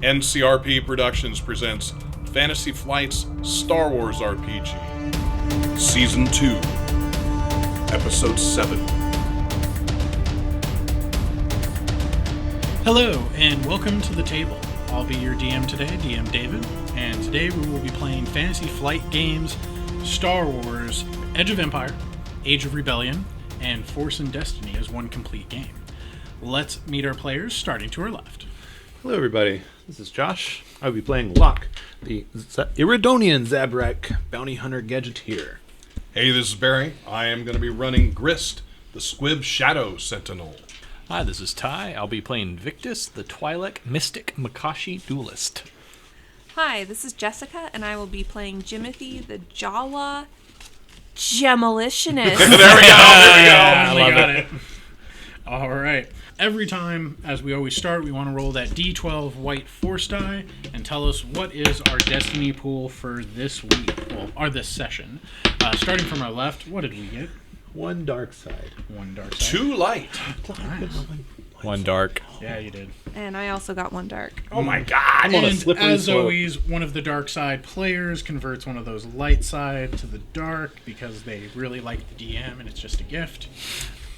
NCRP Productions presents Fantasy Flight's Star Wars RPG, Season 2, Episode 7. Hello, and welcome to the table. I'll be your DM today, DM David, and today we will be playing Fantasy Flight games, Star Wars, Edge of Empire, Age of Rebellion, and Force and Destiny as one complete game. Let's meet our players, starting to our left. Hello, everybody. This is Josh. I'll be playing Locke, the Iridonian Zabrak bounty hunter gadgeteer. Hey, this is Barry. I am going to be running Grist, the Squib Shadow Sentinel. Hi, this is Ty. I'll be playing Victus, the Twi'lek Mystic Makashi Duelist. Hi, this is Jessica, and I will be playing Jimothy, the Jawa Demolitionist. There we go. I love it. All right. Every time, as we always start, we want to roll that D12 white force die and tell us what is our destiny pool for this week, or this session. Starting from our left, what did we get? One dark side. One dark side. 2 light. Nice. One dark. Yeah, you did. And I also got 1 dark. Oh my god. I'm on a And slippery as slope. always, one of the dark side players converts one of those light side to the dark because they really like the DM and it's just a gift.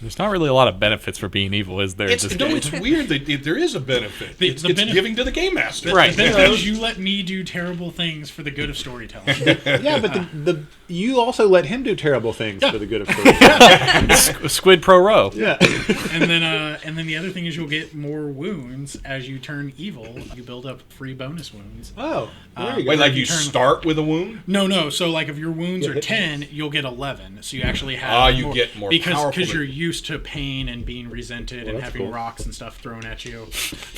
There's not really a lot of benefits for being evil, is there? It's weird that there is a benefit. It's giving to the game master. Right. Because you let me do terrible things for the good of storytelling. Yeah, but you also let him do terrible things for the good of story. Squid Pro Row. Yeah. And then the other thing is you'll get more wounds as you turn evil. You build up free bonus wounds. Oh, there you go. Wait, like you start with a wound? No. So like if your wounds are 10, you'll get 11. So you actually have you get more because powerful. you're used to pain and being resented and that's having cool. rocks and stuff thrown at you.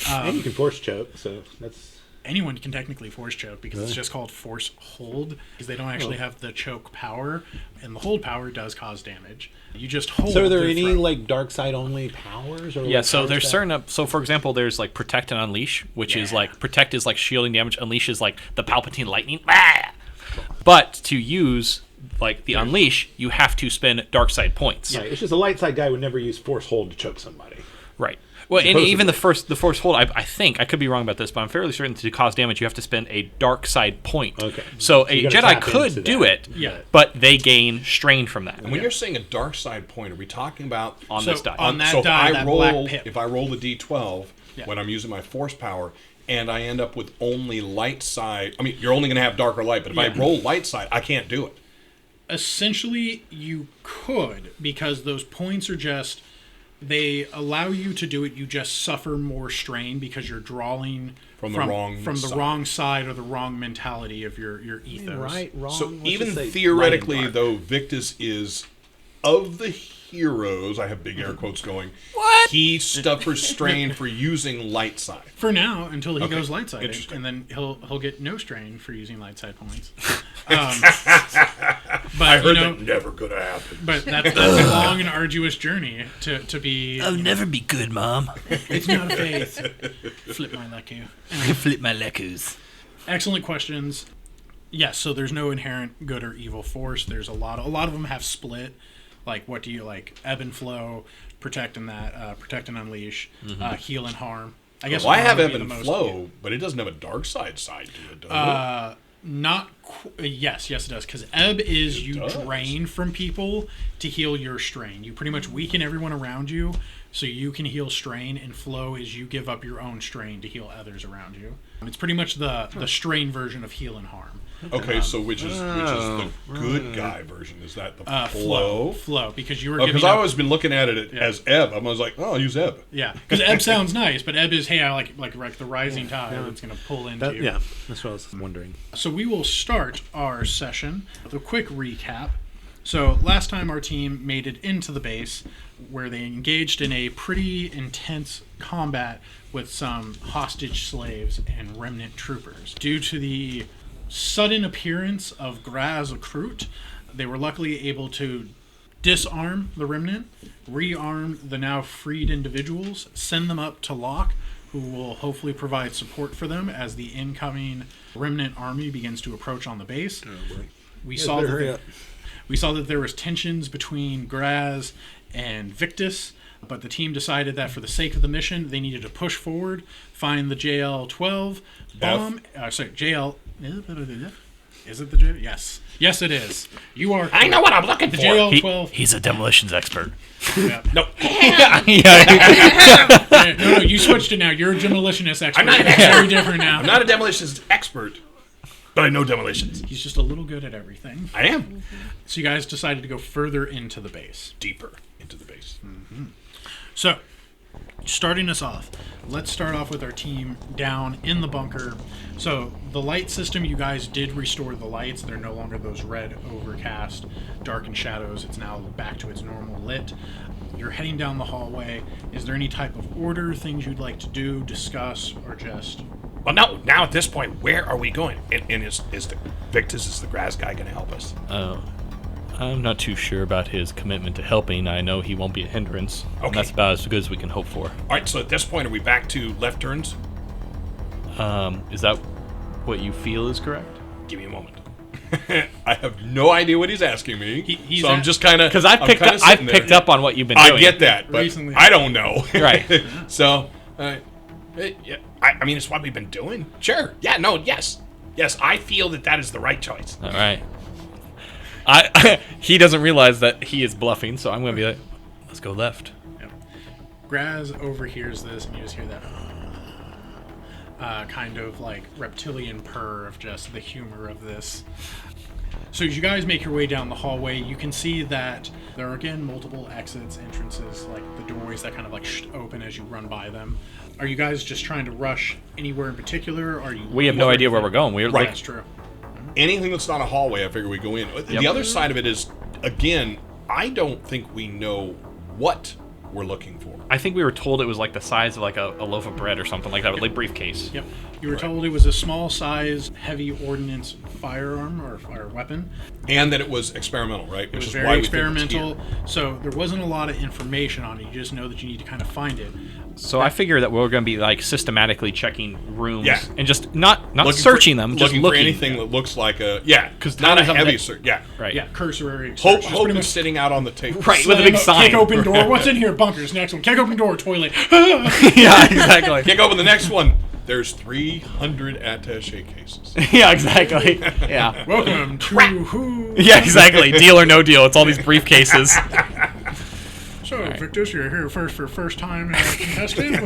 And you can force choke, so that's... Anyone can technically force choke because it's just called force hold because they don't actually have the choke power, and the hold power does cause damage. You just hold. So are there their any, throat. like, dark side only powers? Or Yeah, what so powers there's that? certain... So, for example, there's, like, Protect and Unleash, which is, like, Protect is, like, shielding damage. Unleash is, like, the Palpatine lightning. But to use... Like the Unleash, you have to spend dark side points. Right, it's just a light side guy would never use force hold to choke somebody. Right. Well, and Supposedly. even the force hold, I think, I could be wrong about this, but I'm fairly certain to cause damage, you have to spend a dark side point. Okay. So you a gotta Jedi tap into could do that. it, but they gain strain from that. And when you're saying a dark side point, are we talking about On this die. on that so if die, I that roll, black pip. if I roll the D12 when I'm using my force power, and I end up with only light side, I mean, you're only going to have dark or light, but if I roll light side, I can't do it. Essentially, you could, because those points are just, they allow you to do it, you just suffer more strain because you're drawing From the wrong side or the wrong mentality of your ethos. Right, wrong. So let's even just say theoretically, light and dark. though, Victus is, of the heroes, I have big air quotes going, he suffers strain for using light side. For now, until he goes light side, Interesting. and then he'll get no strain for using light side points. But I heard that never gonna happen. But that's a long and arduous journey to be. I'll never be good, Mom. It's not a faith. Flip my leku. Flip my lekus. Excellent questions. Yes, so there's no inherent good or evil force. There's a lot of them have split. Like, what do you like? Ebb and flow, protect and unleash, heal and harm. I guess. Well, I have harm ebb would be and the most- flow, but it doesn't have a dark side to it, does it? Yes, it does. Because ebb is It you does. drain from people to heal your strain. You pretty much weaken everyone around you so you can heal strain, and flow is you give up your own strain to heal others around you. It's pretty much the strain version of heal and harm. Okay, so which is the good guy version? Is that the flow? Flow, because you were Because giving I've up. always been looking at it as ebb. I was like, oh, I'll use ebb. Yeah, because ebb sounds nice, but ebb is, hey, I like the rising tide that's going to pull into you. Yeah, that's what I was wondering. So we will start our session with a quick recap. So last time our team made it into the base where they engaged in a pretty intense combat with some hostage slaves and remnant troopers. Due to the sudden appearance of Graz Akrut, they were luckily able to disarm the remnant, rearm the now freed individuals, send them up to Locke, who will hopefully provide support for them as the incoming remnant army begins to approach on the base. We saw that there was tensions between Graz and Victus. But the team decided that for the sake of the mission, they needed to push forward, find the JL-12 bomb. JL. Is it the JL? Yes. Yes, it is. You are. I know what I'm looking the for. JL-12. He's a demolitions expert. Yeah. No. No, you switched it now. You're a demolitionist expert. I'm not an It's expert. very different now. I'm not a demolitions expert, but I know demolitions. He's just a little good at everything. I am. So you guys decided to go further into the base. Deeper into the base. So, starting us off, let's start off with our team down in the bunker. So, the light system, you guys did restore the lights. They're no longer those red, overcast, darkened shadows. It's now back to its normal lit. You're heading down the hallway. Is there any type of order, things you'd like to do, discuss, or just... Well, no. Now at this point, where are we going? And is the Victus, is the grass guy going to help us? I'm not too sure about his commitment to helping. I know he won't be a hindrance. Okay. And that's about as good as we can hope for. All right. So at this point, are we back to left turns? Is that what you feel is correct? Give me a moment. I have no idea what he's asking me, he's so I'm at- just kind of Because I've picked up on what you've been doing. I get that, but Recently. I don't know. Right. So, yeah, I mean, it's what we've been doing. Sure. Yeah. No. Yes. Yes. I feel that is the right choice. All right. He doesn't realize that he is bluffing, so I'm going to be like, let's go left. Yep. Graz overhears this, and you just hear that kind of like reptilian purr of just the humor of this. So as you guys make your way down the hallway, you can see that there are again multiple exits, entrances, like the doorways that kind of like open as you run by them. Are you guys just trying to rush anywhere in particular? Or are you? We have no idea where we're going. We're Right. That's true. Anything that's not a hallway, I figure we go in. The other side of it is, again, I don't think we know what we're looking for. I think we were told it was like the size of like a loaf of bread or something like that, like briefcase. Yep. You were told it was a small size, heavy ordnance firearm or fire weapon. And that it was experimental, right? It was very experimental, so there wasn't a lot of information on it. You just know that you need to kind of find it. So I figure that we're going to be like systematically checking rooms Yeah. and just not Looking searching for, them, just looking looking. for anything that looks like a because not none a of them heavy that- search. Yeah, Right. Yeah, cursory search. Hope Just pretty is much sitting out on the table. Right, with a big sign. Kick open door. What's in here? Bunkers. Next one. Kick open door. Toilet. Yeah, exactly. Kick open the next one. There's 300 attaché cases. Yeah, exactly. Yeah. Welcome to who? Yeah, exactly. Deal or no deal. It's all these briefcases. So, Victus, you're here first time contestant.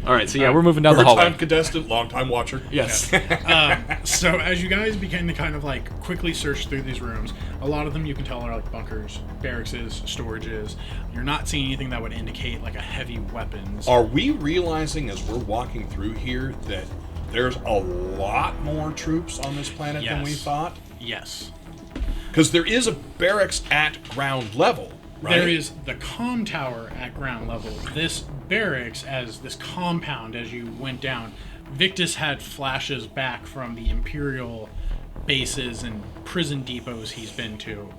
All right, so yeah, we're moving down the First hallway. time contestant, long time watcher. Yes. So as you guys begin to kind of like quickly search through these rooms, a lot of them you can tell are like bunkers, barracks, storages. You're not seeing anything that would indicate like a heavy weapons. Are we realizing as we're walking through here that there's a lot more troops on this planet than we Yes. thought? Yes. Because there is a barracks at ground level, right? There is the comm tower at ground level. This barracks, as this compound, as you went down, Victus had flashes back from the Imperial bases and prison depots he's been to,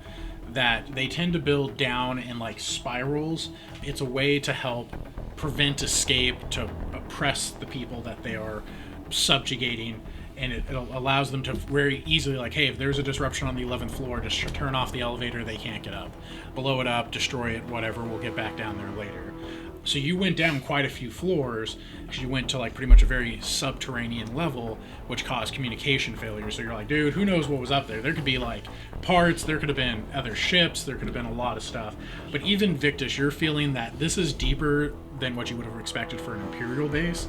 that they tend to build down in like spirals. It's a way to help prevent escape, to oppress the people that they are subjugating. And it allows them to very easily, like, hey, if there's a disruption on the 11th floor, just turn off the elevator, they can't get up. Blow it up, destroy it, whatever, we'll get back down there later. So you went down quite a few floors, because you went to, like, pretty much a very subterranean level, which caused communication failure. So you're like, dude, who knows what was up there? There could be, like, parts, there could have been other ships, there could have been a lot of stuff. But even Victus, you're feeling that this is deeper than what you would have expected for an Imperial base.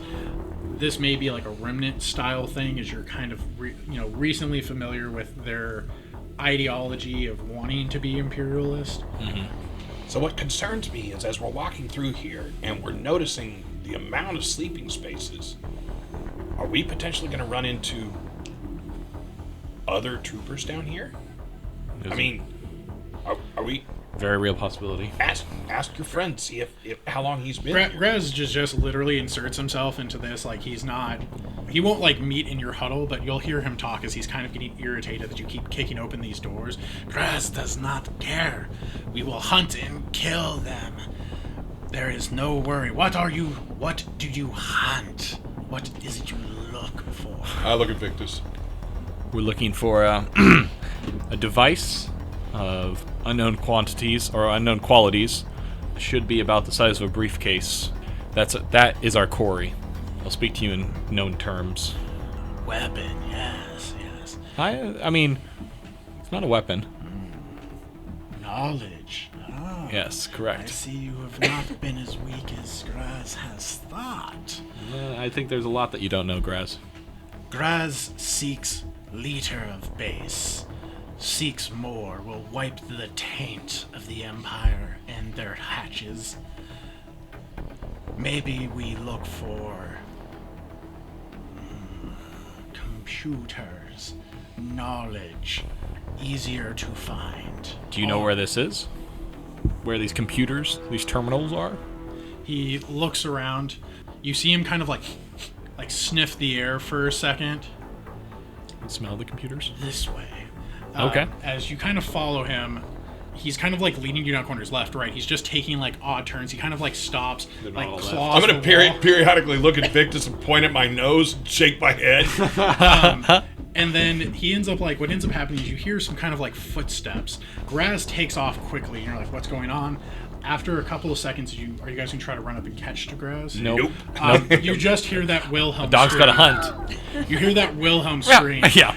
This may be like a remnant style thing, as you're kind of recently familiar with their ideology of wanting to be imperialist. Mm-hmm. So what concerns me is as we're walking through here and we're noticing the amount of sleeping spaces, are we potentially going to run into other troopers down here? I mean, are we... Very real possibility. Ask your friend, see if how long he's been here. Grez just literally inserts himself into this. Like, he won't like meet in your huddle, but you'll hear him talk as he's kind of getting irritated that you keep kicking open these doors. Grez does not care. We will hunt and kill them. There is no worry. What do you hunt? What is it you look for? I look at Victus. We're looking for a device of unknown quantities or unknown qualities, should be about the size of a briefcase. That is our quarry. I'll speak to you in known terms. Weapon, yes. I mean, it's not a weapon. Knowledge. Yes, correct. I see you have not been as weak as Graz has thought. I think there's a lot that you don't know, Graz. Graz seeks leader of base. Seeks more, will wipe the taint of the Empire and their hatches. Maybe we look for computers, knowledge, easier to find. Do you know where this is? Where these computers, these terminals are? He looks around. You see him kind of like sniff the air for a second. Smell the computers? This way. Okay. As you kind of follow him, he's kind of like leading you down corners left, right. He's just taking like odd turns. He kind of like stops, like claws. I'm going to periodically look at Victus and point at my nose and shake my head. And then he ends up what ends up happening is you hear some kind of like footsteps. Graz takes off quickly, and you're like, what's going on? After a couple of seconds, are you guys gonna try to run up and catch to Graz? Nope. You just hear that Wilhelm. Dog's scream. got a hunt. You hear that Wilhelm scream. Yeah.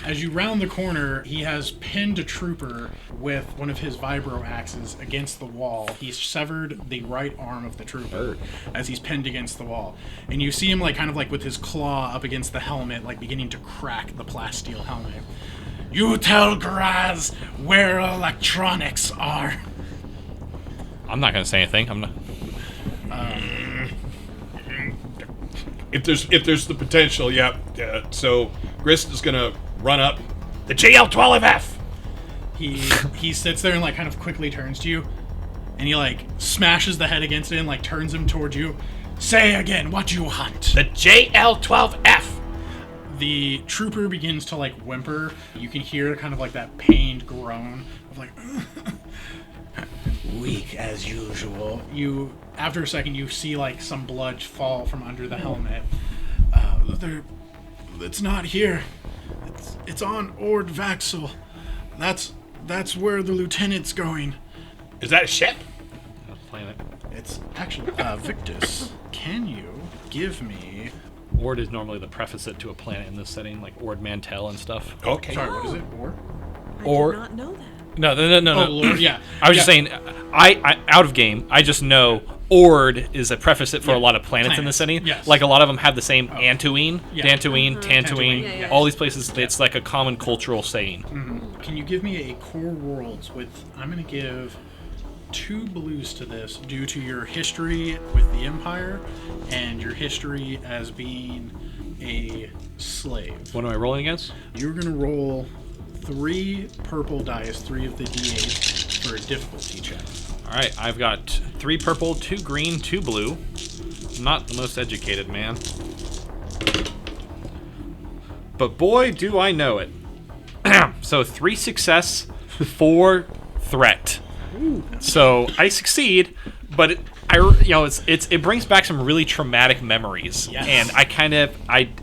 As you round the corner, he has pinned a trooper with one of his vibro axes against the wall. He's severed the right arm of the trooper as he's pinned against the wall. And you see him kind of with his claw up against the helmet, beginning to crack the plasteel helmet. You tell Graz where electronics are. I'm not gonna say anything. I'm not. If there's the potential, yeah. So Grist is gonna run up the JL12F. He sits there and kind of quickly turns to you, and he smashes the head against it and turns him towards you. Say again what you hunt. The JL12F. The trooper begins to whimper. You can hear kind of that pained groan of weak as usual. After a second, you see some blood fall from under the helmet. It's not here. It's on Ord Vaxel. That's where the lieutenant's going. Is that a ship? Planet. It's actually Victus. Can you give me? Ord is normally the preface to a planet in this setting, like Ord Mantell and stuff. Okay. Sorry, what is it? Or I did not know that. No. Oh, Lord, yeah. I was just saying, I out of game, I just know Ord is a preface for a lot of planets in the setting. Yes. A lot of them have the same Antuine, Yeah. Dantooine, Tantooine. Yeah. All these places, it's like a common cultural saying. Can you give me a core worlds with? I'm going to give 2 blues to this due to your history with the Empire and your history as being a slave. What am I rolling against? You're going to roll 3 purple dice, 3 of the d8 for a difficulty check. All right, I've got 3 purple, 2 green, 2 blue. I'm not the most educated man, but boy, do I know it. So 3 success, 4 threat. So I succeed, but it brings back some really traumatic memories, Yes. and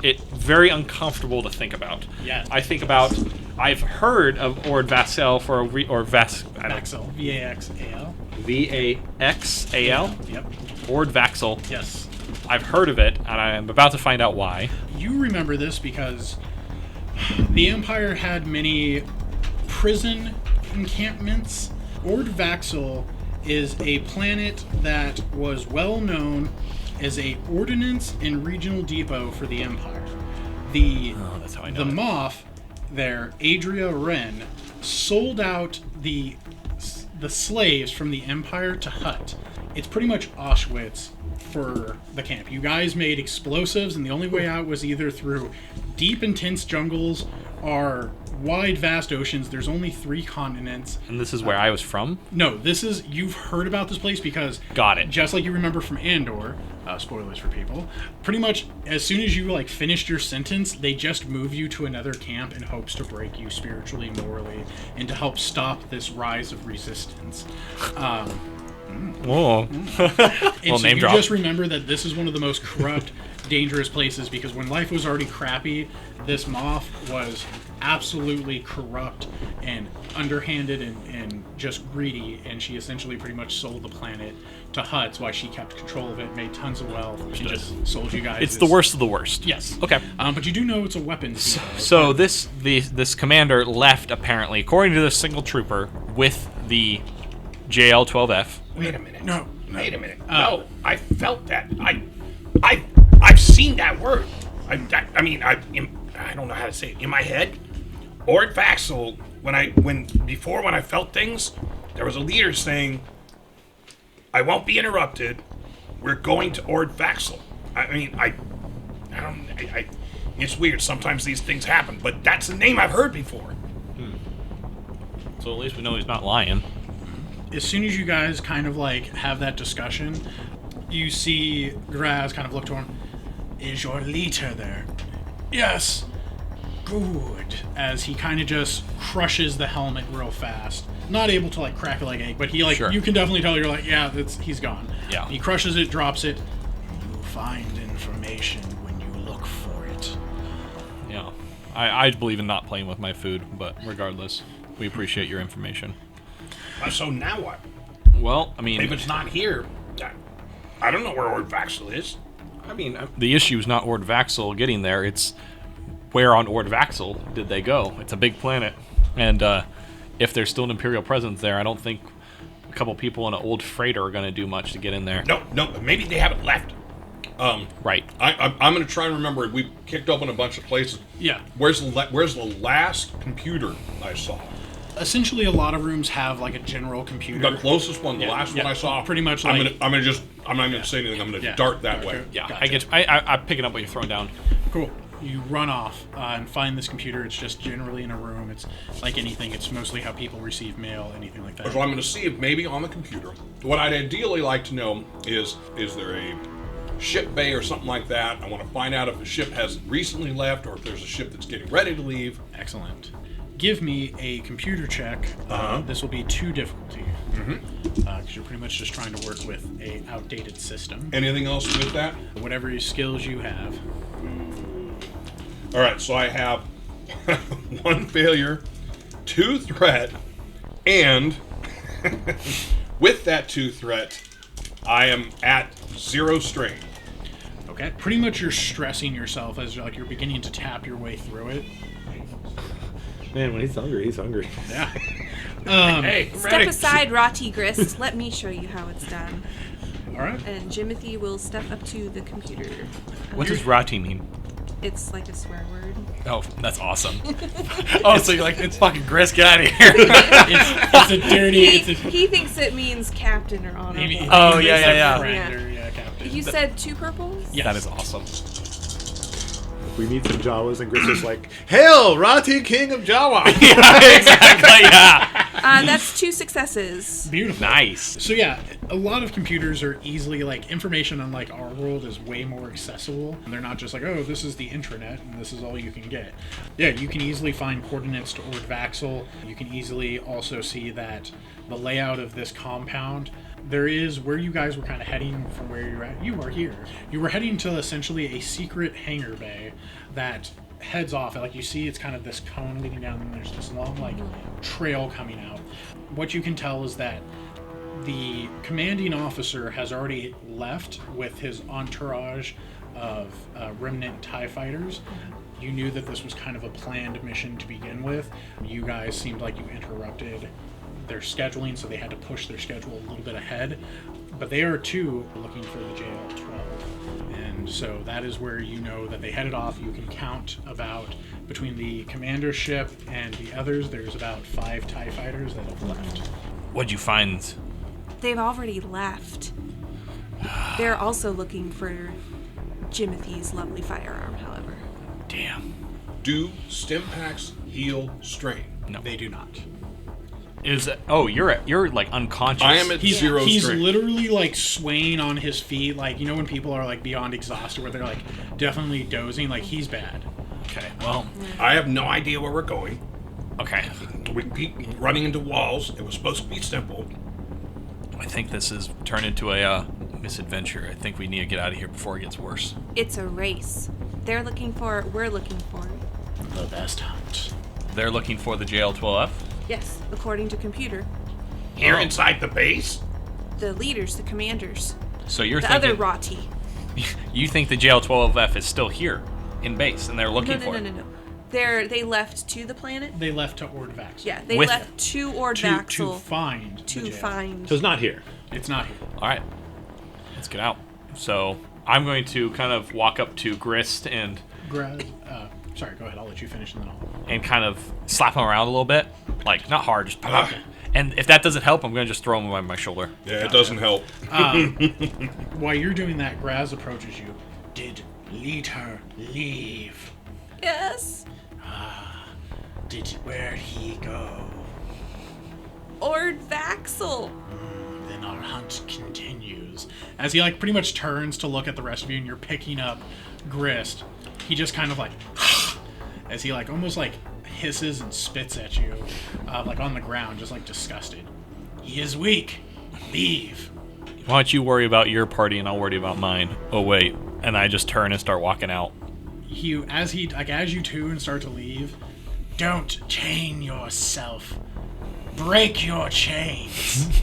it's very uncomfortable to think about. Yes. I think about. I've heard of Ord Vaxel Vaxel. V-A-X-A-L. V-A-X-A-L. Yep. Ord Vaxel. Yes. I've heard of it, and I'm about to find out why. You remember this because the Empire had many prison encampments. Ord Vaxel is a planet that was well known as a ordnance and regional depot for the Empire. That's how I know The it. Moff there, Adria Wren, sold out the slaves from the Empire to Hutt. It's pretty much Auschwitz for the camp. You guys made explosives, and the only way out was either through deep, intense jungles or wide, vast oceans. There's only 3 continents. And this is where I was from? No, you've heard about this place because... Got it. Just like you remember from Andor, spoilers for people, pretty much as soon as you finished your sentence, they just move you to another camp in hopes to break you spiritually, morally, and to help stop this rise of resistance. Whoa. And Well, so name you drop. just remember that this is one of the most corrupt, dangerous places because when life was already crappy, this Moff was absolutely corrupt and underhanded and just greedy, and she essentially pretty much sold the planet to Hutz while she kept control of it, made tons of wealth, and just sold you guys. It's the worst of the worst. Yes. Okay. But you do know it's a weapons depot. So this commander left, apparently, according to this single trooper, with the JL-12F. Wait a minute. No. Wait a minute. No, I felt that. I've seen that word. I don't know how to say it in my head. Ord Vaxel. When I felt things, there was a leader saying, "I won't be interrupted. We're going to Ord Vaxel." It's weird. Sometimes these things happen, but that's a name I've heard before. So at least we know he's not lying. As soon as you guys kind of like have that discussion, you see Graz kind of look to him. Is your leader there? Yes. Good. As he kind of just crushes the helmet real fast. Not able to like crack it like egg, but he like, Sure. You can definitely tell you're like, yeah, he's gone. Yeah. He crushes it, drops it. You find information when you look for it. Yeah. I believe in not playing with my food, but regardless, we appreciate your information. So now what? Well, I mean, If it's not here, I don't know where Ord Vaxel is. the issue is not Ord Vaxel getting there. It's where on Ord Vaxel did they go? It's a big planet, and if there's still an Imperial presence there, I don't think a couple people in an old freighter are going to do much to get in there. No, maybe they haven't left. Right. I'm going to try and remember. We kicked open a bunch of places. Yeah. Where's the last computer I saw? Essentially, a lot of rooms have like a general computer. The closest one, the last one I saw. Pretty much I'm like- not gonna say anything. I'm gonna dart that way. Yeah, Gotcha. I get. I'm picking up what you're throwing down. Cool. You run off and find this computer. It's just generally in a room. It's like anything. It's mostly how people receive mail, anything like that. So I'm gonna see if maybe on the computer. What I'd ideally like to know is there a ship bay or something like that? I want to find out if a ship has recently left or if there's a ship that's getting ready to leave. Excellent. Give me a computer check. This will be 2 difficulty. Because you're pretty much just trying to work with a outdated system. Anything else with that? Whatever skills you have. All right, so I have 1 failure, 2 threat, and with that 2 threat, I am at 0 strain. Okay. Pretty much you're stressing yourself as you're beginning to tap your way through it. Man, when he's hungry, he's hungry. Yeah. Hey, Step aside, Rati Grist. Let me show you how it's done. All right. And Jimothy will step up to the computer. What does Rati mean? It's like a swear word. Oh, that's awesome. Oh, so you're like, it's fucking Grist, get out of here. It's a dirty. He thinks it means captain or honorable. Maybe. Oh, maybe yeah, it's yeah, like yeah. friend or, yeah, captain. You said 2 purples? Yes. That is awesome. We meet some Jawas, and Grist is like, "Hail, Rati, King of Jawa!" Yeah, exactly, yeah. That's 2 successes. Beautiful. Nice. So yeah, a lot of computers are easily like information unlike our world is way more accessible. And they're not just like, oh, this is the intranet and this is all you can get. Yeah, you can easily find coordinates to Ord Vaxel. You can easily also see that the layout of this compound. There is where you guys were kind of heading from where you're at. You are here. You were heading to essentially a secret hangar bay that heads off. Like you see, it's kind of this cone leading down, and there's this long like trail coming out. What you can tell is that the commanding officer has already left with his entourage of remnant TIE fighters. You knew that this was kind of a planned mission to begin with. You guys seemed like you interrupted their scheduling, so they had to push their schedule a little bit ahead. But they are too looking for the JL-12. And so that is where you know that they headed off. You can count about, between the commander ship and the others, there's about 5 TIE fighters that have left. What'd you find? They've already left. They're also looking for Jimothy's lovely firearm, however. Damn. Do stim packs heal strain? No. They do not. You're like unconscious. I am at 0 He's strain. literally like swaying on his feet, like you know when people are like beyond exhausted, where they're like definitely dozing. Like he's bad. Okay, well, I have no idea where we're going. okay. We keep running into walls. It was supposed to be simple. I think this has turned into a misadventure. I think we need to get out of here before it gets worse. It's a race. We're looking for The best hunt. They're looking for the JL-12F. Yes, according to computer. Here inside the base? The leaders, the commanders. So you're The thinking other Rati. you think the JL-12F is still here in base, and they're looking for it. No. They left to the planet? They left to Ord Vaxel. Yeah, they With- left to Ord To Vaxel find the to jail. find. So it's not here. It's not here. All right, let's get out. So I'm going to kind of walk up to Grist and Sorry, go ahead. I'll let you finish and then I'll... and kind of slap him around a little bit, like not hard, just pop. And if that doesn't help, I'm going to just throw him over my shoulder. Yeah, it doesn't help. While you're doing that, Graz approaches you. Did Leader leave? Yes. Where'd he go? Ord Vaxel. Then our hunt continues. As he like pretty much turns to look at the rest of you and you're picking up Grist, he just kind of like as he like almost like hisses and spits at you, like on the ground, just like disgusted. He is weak. Leave. Why don't you worry about your party and I'll worry about mine? Oh wait, and I just turn and start walking out. As you two and start to leave, don't chain yourself. Break your chains.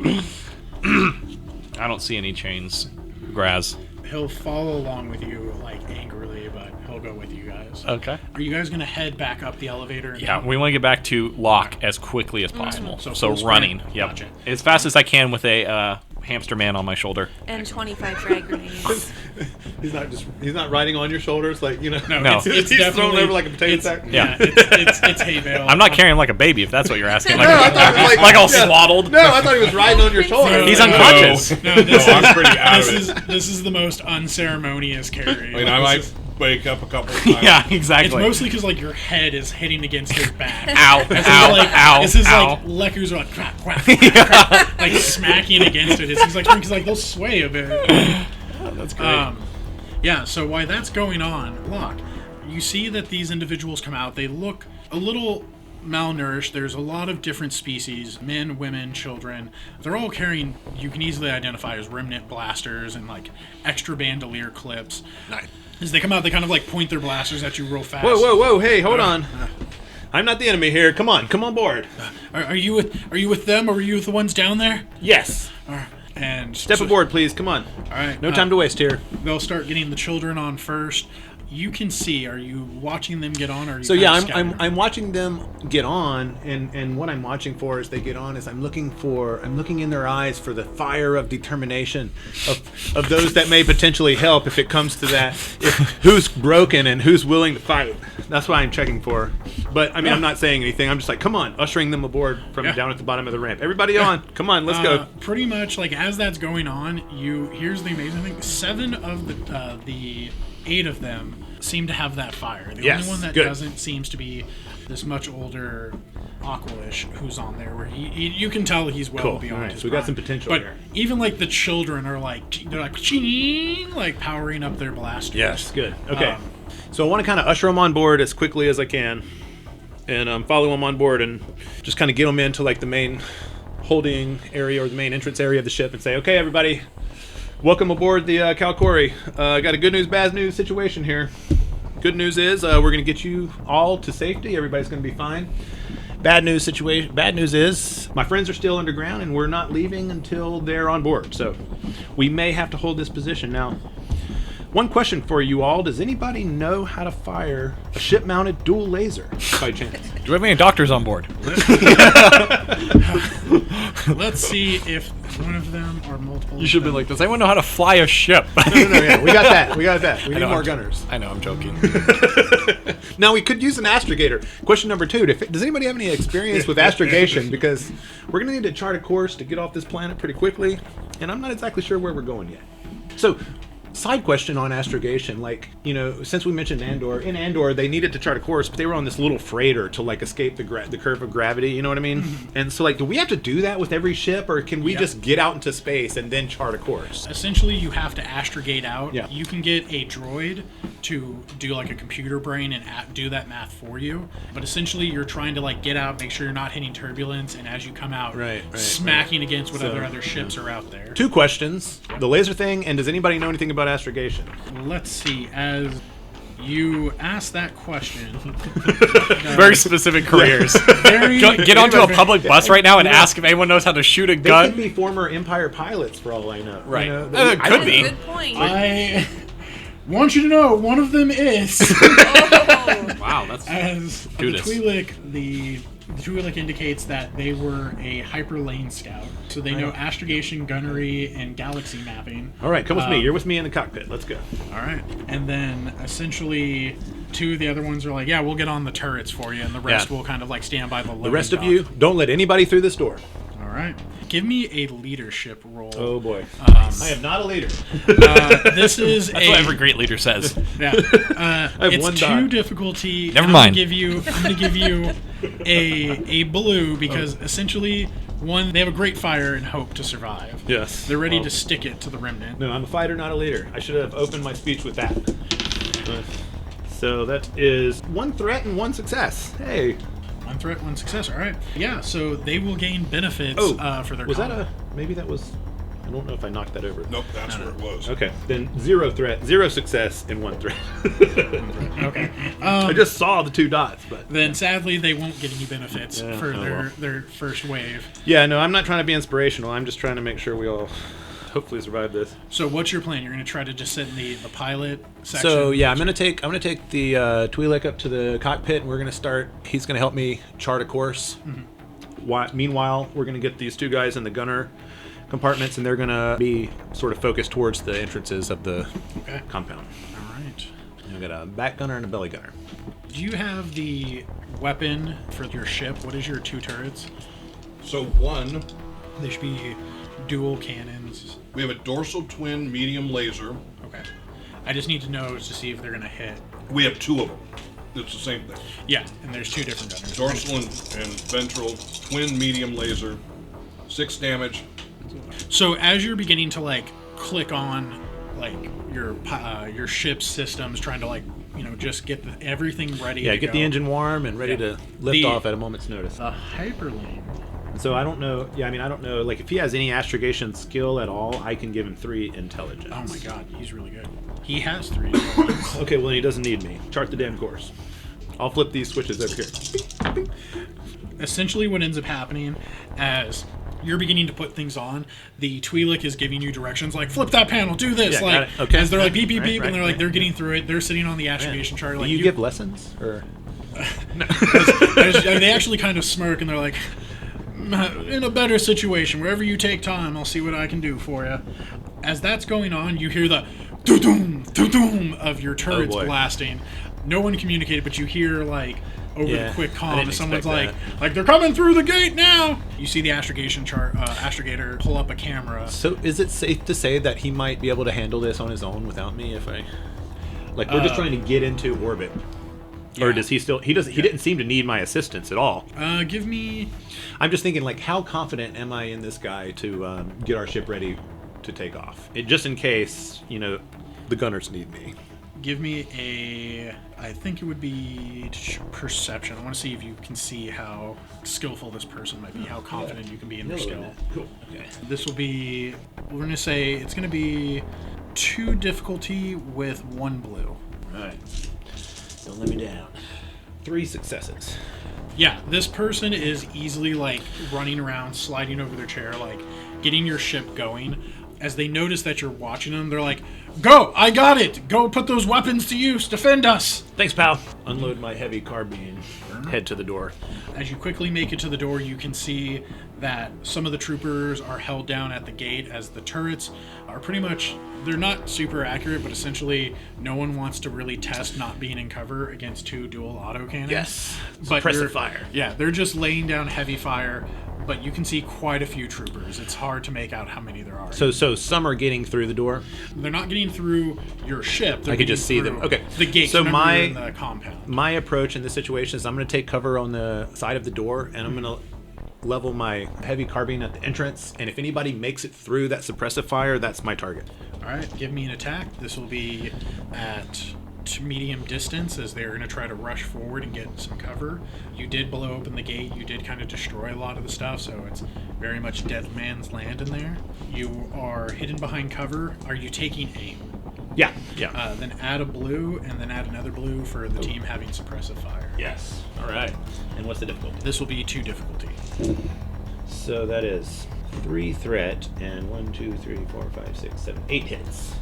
I don't see any chains, Graz. He'll follow along with you, like angrily, but he'll go with you guys. Okay. Are you guys gonna head back up the elevator? And Yeah, we want to get back to Locke as quickly as possible. So So full sprint? running, yep, Gotcha. as fast as I can with a hamster man on my shoulder. And 25 frag grenades. He's not riding on your shoulders like No. It's he's thrown definitely over like a potato sack. Yeah. It's hay bale. I'm not carrying him like a baby, if that's what you're asking. Like, No, I thought it was like all yeah. swaddled. No, I thought he was riding on your shoulder. He's unconscious. No, this I'm pretty out of is it. this is the most unceremonious carry. I mean, I Like, might this is- wake up a couple of times. Yeah, It's exactly. mostly because like your head is hitting against his back. Ow, This ow, is like, ow, This is ow. like Leckers are like crack, crack, crack, crack, like smacking against it. He's like because like they'll sway a bit. That's great. Yeah. So while that's going on, Locke, you see that these individuals come out. They look a little malnourished. There's a lot of different species: men, women, children. They're all carrying. You can easily identify as remnant blasters and like extra bandolier clips. Nice. As they come out, they kind of like point their blasters at you real fast. Whoa! Hey, hold on. I'm not the enemy here. Come on board. Are you with them, or are you with the ones down there? Yes. And Step aboard, please. Come on. All right. No time to waste here. They'll start getting the children on first. You can see. Are you watching them get on? Or are you So kind yeah, of I'm scouting? I'm watching them get on, and what I'm watching for as they get on is I'm looking in their eyes for the fire of determination of those that may potentially help if it comes to that. If who's broken and who's willing to fight. That's what I'm checking for. But I mean, I'm not saying anything. I'm just like, come on, ushering them aboard from Yeah. down at the bottom of the ramp. Everybody on, come on, let's go. Pretty much like as that's going on, here's the amazing thing: 7 of the 8 of them seem to have that fire. The Yes, only one that good. doesn't seems to be this much older Aqualish who's on there, where you can tell he's well Cool. beyond All right, his so we got prime. some potential but here. even like the children are they're like ching, like powering up their blasters. Yes, good. Okay. Um, So I want to kind of usher them on board as quickly as I can, and follow them on board, and just kind of get them into like the main holding area or the main entrance area of the ship, and say, "Okay, everybody, welcome aboard the Calcori. Got a good news, bad news situation here. Good news is we're going to get you all to safety. Everybody's going to be fine. Bad news is my friends are still underground, and we're not leaving until they're on board. So we may have to hold this position now." One question for you all. Does anybody know how to fire a ship-mounted dual laser by chance? Do we have any doctors on board? Let's see if one of them or multiple. You should have been like, does anyone know how to fly a ship? No, yeah, we got that. We need know, more I'm- gunners. I know, I'm joking. Now, we could use an astrogator. Question number 2. Does anybody have any experience with astrogation? Because we're going to need to chart a course to get off this planet pretty quickly, and I'm not exactly sure where we're going yet. So, side question on astrogation, like, since we mentioned Andor, in Andor they needed to chart a course, but they were on this little freighter to like escape the curve of gravity, you know what I mean? And so like, do we have to do that with every ship, or can we just get out into space and then chart a course? Essentially, you have to astrogate out. Yeah. You can get a droid to do like a computer brain and do that math for you. But essentially, you're trying to like get out, make sure you're not hitting turbulence, and as you come out, smacking against whatever other ships are out there. 2 questions: the laser thing, and does anybody know anything about astrogation? Let's see. As You asked that question. Very specific careers. Very, Get onto a public bus right now and ask if anyone knows how to shoot a They gun. could be former Empire pilots for all I know. Right. You know, It could be. Good point. I want you to know one of them is Oh. Wow, that's as the Judas. Twi'lek. The Twi'lek indicates that they were a hyper lane scout, so they know astrogation, gunnery, and galaxy mapping. All right, come with me. You're with me in the cockpit. Let's go. All right, and then essentially 2 of the other ones are like, "Yeah, we'll get on the turrets for you," and the rest Yeah. will kind of like stand by the loading The rest of dock. you, don't let anybody through this door. All right, give me a leadership roll. Oh boy. I am not a leader. This is That's what every great leader says. Yeah. have It's one 2 dot. difficulty. Never I'm mind. Gonna give you a blue because essentially, one, they have a great fire and hope to survive. Yes. They're ready to stick it to the remnant. No, I'm a fighter, not a leader. I should have opened my speech with that. So that is 1 threat and 1 success. Hey. 1 threat, 1 success. All right. Yeah. So they will gain benefits for their. was that combat. maybe that was, I don't know if I knocked that over. Nope, that's where it was. Okay, then 0 threat, 0 success, and 1 threat. Okay. I just saw the 2 dots, but Then sadly they won't get any benefits Yeah, for oh their first wave. yeah, no, I'm not trying to be inspirational. I'm just trying to make sure we all hopefully survive this. So what's your plan? You're going to try to just sit in the pilot section. So yeah, I'm gonna take the Twi'lek up to the cockpit, and we're gonna start. He's gonna help me chart a course. Meanwhile, we're gonna get these 2 guys in the gunner compartments, and they're gonna be sort of focused towards the entrances of the Okay. compound. All right. I've got a back gunner and a belly gunner. Do you have the weapon for your ship? What is your 2 turrets? So one, They should be dual cannons. we have a dorsal twin medium laser. Okay. I just need to know to see if they're going to hit. We have 2 of them. It's the same thing. Yeah, and there's 2 different gunners. Dorsal and ventral twin medium laser, 6 damage. So as you're beginning to like click on like your ship's systems, trying to like just get everything ready. Yeah, to get go. the engine warm and ready Yeah. to lift The- off at a moment's notice. The hyperlane. So I don't know. Yeah, I mean, I don't know. Like, if he has any astrogation skill at all, I can give him 3 intelligence. Oh my god, he's really good. He has 3. Okay, well, then he doesn't need me. Chart the damn course. I'll flip these switches over here. Essentially what ends up happening as you're beginning to put things on, the Twi'lek is giving you directions like flip that panel, do this, Yeah, like got it. Okay. as they're like beep beep Right, beep, right, and they're like right. they're getting through it. They're sitting on the astrogation chart. Do Like you give lessons or? they actually kind of smirk and they're like, in a better situation, wherever you take time, I'll see what I can do for you. As that's going on, you hear the doo-doom, doo-doom of your turrets boy. blasting. No one communicated, but you hear like over Yeah, the quick I comm, didn't someone's expect like they're coming through the gate now. You see the astrogation chart, astrogator pull up a camera. So is it safe to say that he might be able to handle this on his own without me if I? Like, we're just trying to get into orbit. Or Yeah. does he still? He doesn't. He didn't seem to need my assistance at all. Give me. I'm just thinking, like, how confident am I in this guy to get our ship ready to take off? Just in case, the gunners need me. Give me a. I think it would be perception. I want to see if you can see how skillful this person might be, how confident you can be in their skill. Cool. Okay. This will be. We're going to say it's going to be 2 difficulty with 1 blue. All right. Don't let me down. 3 successes. Yeah, this person is easily like running around, sliding over their chair, like getting your ship going. As they notice that you're watching them, they're like, "Go! I got it! Go put those weapons to use! Defend us!" Thanks, pal. Unload my heavy carbine. Head to the door. As you quickly make it to the door, you can see that some of the troopers are held down at the gate as the turrets are pretty much, they're not super accurate, but essentially no one wants to really test not being in cover against 2 dual autocannons. Yes. But Suppressive you're- fire. Yeah, they're just laying down heavy fire, but you can see quite a few troopers. It's hard to make out how many there are. So some are getting through the door. They're not getting through your ship. They're I could just see getting them. through Okay. The gate. So Remember, you're in the compound. My approach in this situation is I'm going to take cover on the side of the door, and I'm going to level my heavy carbine at the entrance. And if anybody makes it through that suppressive fire, that's my target. All right, give me an attack. This will be at medium distance as they're going to try to rush forward and get some cover. You did blow open the gate. You did kind of destroy a lot of the stuff, so it's very much dead man's land in there. You are hidden behind cover. Are you taking aim? Yeah. Then add a blue, and then add another blue for the team having suppressive fire. Yes. All right. And what's the difficulty? This will be 2 difficulty. So that is 3 threat and 1, 2, 3, 4, 5, 6, 7, 8 hits.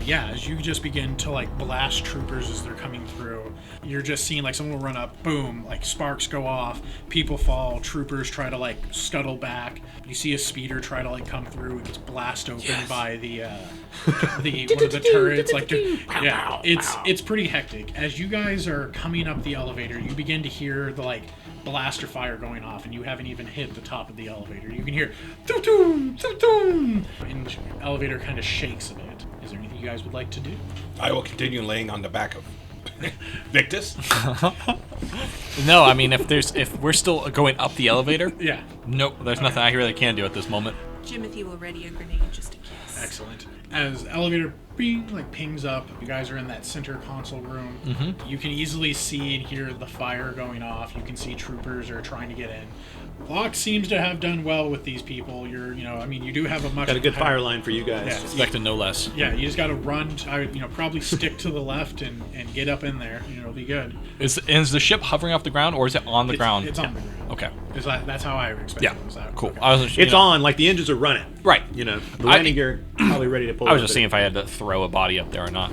Yeah, as you just begin to like blast troopers as they're coming through, you're just seeing like someone will run up, boom, like sparks go off, people fall, troopers try to like scuttle back. You see a speeder try to like come through, it gets blast open by the one of the turrets. Like, yeah, it's pretty hectic. As you guys are coming up the elevator, you begin to hear the like blaster fire going off, and you haven't even hit the top of the elevator. You can hear toom toom toom toom, and the elevator kind of shakes a bit. Is there anything you guys would like to do? I will continue laying on the back of Victus. No, I mean if we're still going up the elevator, Yeah. nope, there's nothing I really can do at this moment. Jimothy will ready a grenade just in case. Excellent. As the elevator pings up, you guys are in that center console room. Mm-hmm. You can easily see and hear the fire going off. You can see troopers are trying to get in. Locke seems to have done well with these people. You do have a much Got a good fire line for you guys. Yeah. Expecting no less. Yeah, you just got to run. Probably stick to the left and get up in there. It'll be good. Is the ship hovering off the ground or is it on the ground? It's on the ground. Okay. That's how I expect Yeah. it. Was that Cool. okay. I was, It's on, like the engines are running. Right. The landing gear probably ready to pull. I was up, just but- seeing if I had to throw a body up there or not.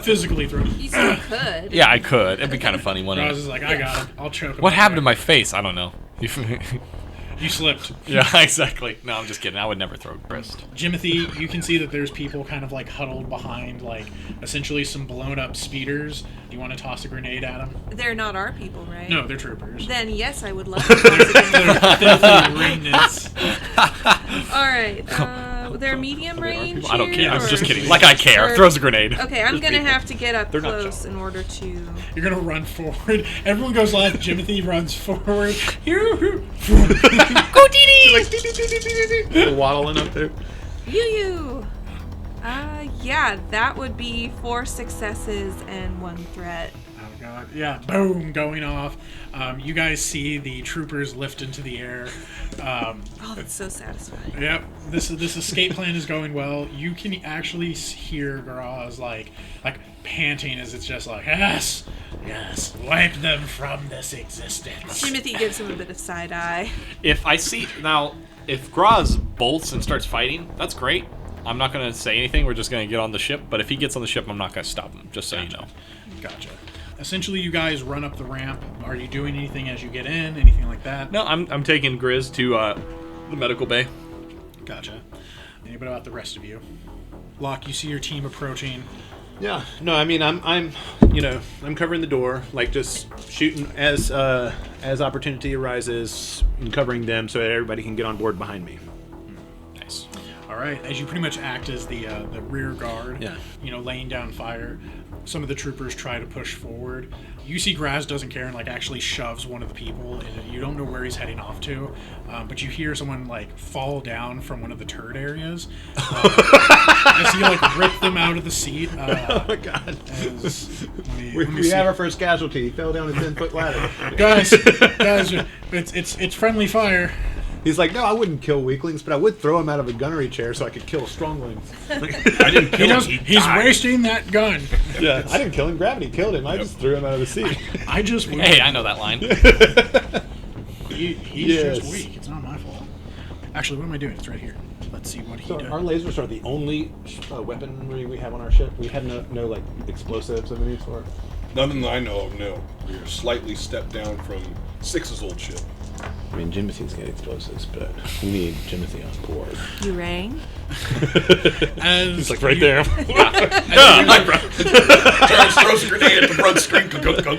Physically thrown. You still could. Yeah, I could. It'd be kind of funny, wouldn't I was it? just like, I got him. I'll choke him. What up happened to there. my face? I don't know. You slipped. Yeah, exactly. No, I'm just kidding. I would never throw Grist. Jimothy, you can see that there's people kind of like huddled behind like essentially some blown up speeders. Do you want to toss a grenade at them? They're not our people, right? No, they're troopers. Then yes, I would love to toss a grenade. They're filthy remnants. All right. They're medium range. I don't care. here, I'm just or- kidding. Like I care. or- Throws a grenade. Okay, I'm gonna have to get up They're not close in order to. You're gonna run forward. Everyone goes left. Jimothy runs forward. Go Dee waddling up there. You. Yeah, that would be 4 successes and 1 threat. Oh god. Yeah. Boom. Going off. You guys see the troopers lift into the air. Oh, that's so satisfying. Yep. This escape plan is going well. You can actually hear Garaz like panting as it's just like, yes, wipe them from this existence. Jimothy gives him a bit of side eye. If I see now, if Graz bolts and starts fighting, that's great. I'm not gonna say anything. We're just gonna get on the ship. But if he gets on the ship, I'm not gonna stop him. Just so you know. Gotcha. Essentially, you guys run up the ramp. Are you doing anything as you get in? Anything like that? No, I'm taking Grizz to the medical bay. Gotcha. Anybody about the rest of you? Locke, you see your team approaching. Yeah. No, I mean I'm covering the door, like just shooting as opportunity arises and covering them so that everybody can get on board behind me. Nice. All right, as you pretty much act as the rear guard, Yeah. Laying down fire. Some of the troopers try to push forward. You see Graz doesn't care and actually shoves one of the people, and you don't know where he's heading off to, but you hear someone fall down from one of the turret areas. As he rip them out of the seat. Oh my god. Let me We have our first casualty. He fell down a 10-foot ladder. guys, it's friendly fire. He's like, no, I wouldn't kill weaklings, but I would throw him out of a gunnery chair so I could kill stronglings. I didn't kill him. He's wasting that gun. Yeah, I didn't kill him. Gravity killed him. I just threw him out of the seat. I just Hey, I know that line. He's Yes. just weak. It's not my fault. Actually, what am I doing? It's right here. Let's see what he So does. our lasers are the only weaponry we have on our ship. We had no explosives of any sort. None that I know of, no. We're slightly stepped down from Six's old ship. I mean, Jimothy's got explosives, but we need Jimothy on board. You rang? As He's like right you- there. Turns, throws a grenade at the front screen. Go.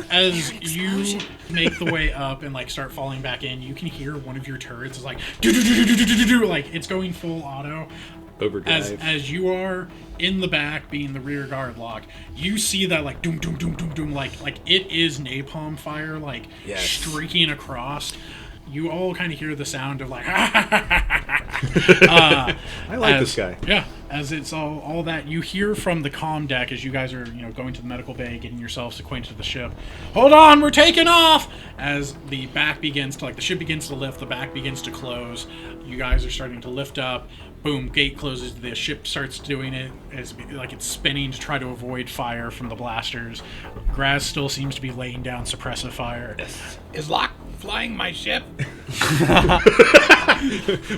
As you make the way up and start falling back in, you can hear one of your turrets is do it's going full auto. Overdrive. As you are in the back, being the rear guard lock, you see that doom doom doom doom doom like it is napalm fire Yes. streaking across. You all kind of hear the sound of I like this guy. Yeah, As it's all that, you hear from the comm deck as you guys are, going to the medical bay, getting yourselves acquainted with the ship. Hold on, we're taking off! As the back begins to, the ship begins to lift, the back begins to close. You guys are starting to lift up. Boom, gate closes. The ship starts doing it as it's spinning to try to avoid fire from the blasters. Graz still seems to be laying down suppressive fire. Yes. Is Locke flying my ship?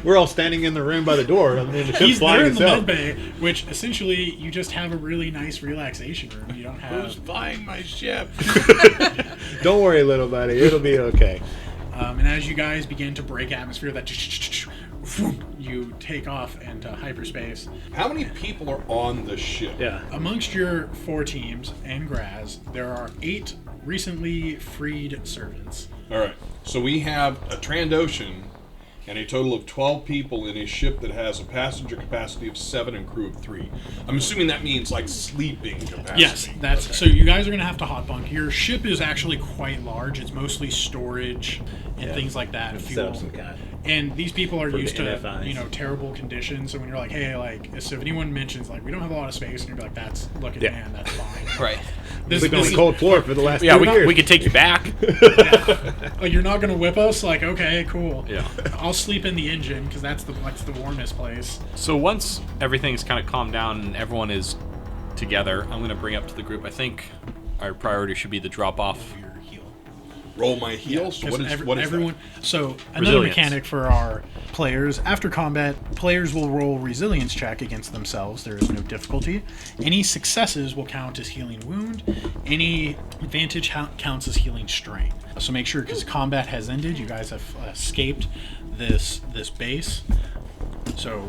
We're all standing in the room by the door. I mean, the ship's He's there flying in the itself. med bay, which essentially you just have a really nice relaxation room. You don't Who's have. flying my ship? Don't worry, little buddy. It'll be okay. And as you guys begin to break atmosphere, that you take off into hyperspace. How many people are on the ship? Yeah. Amongst your 4 teams and Graz, there are 8 recently freed servants. All right. So we have a Trandoshan and a total of 12 people in a ship that has a passenger capacity of 7 and crew of 3. I'm assuming that means sleeping capacity. Yes, that's Okay. so you guys are gonna have to hot bunk. Your ship is actually quite large. It's mostly storage and things like that. Set up Fuel. some kind. And these people are For used the to, NFIs. terrible conditions. So when you're like, hey, so if anyone mentions we don't have a lot of space, and you're like, look at Yeah. man, that's fine. Right. Sleeping on the cold floor for the last Yeah, 2 years. we could take you back. You're not gonna whip us. Okay, cool. Yeah. I'll sleep in the engine because that's the warmest place. So once everything's kind of calmed down and everyone is together, I'm going to bring up to the group. I think our priority should be the drop off. Your heel. Roll my heels. So what is everyone? So another Resilience. mechanic for our players: after combat, players will roll resilience check against themselves. There is no difficulty. Any successes will count as healing wound. Any advantage counts as healing strain. So make sure, because combat has ended, you guys have escaped this base. So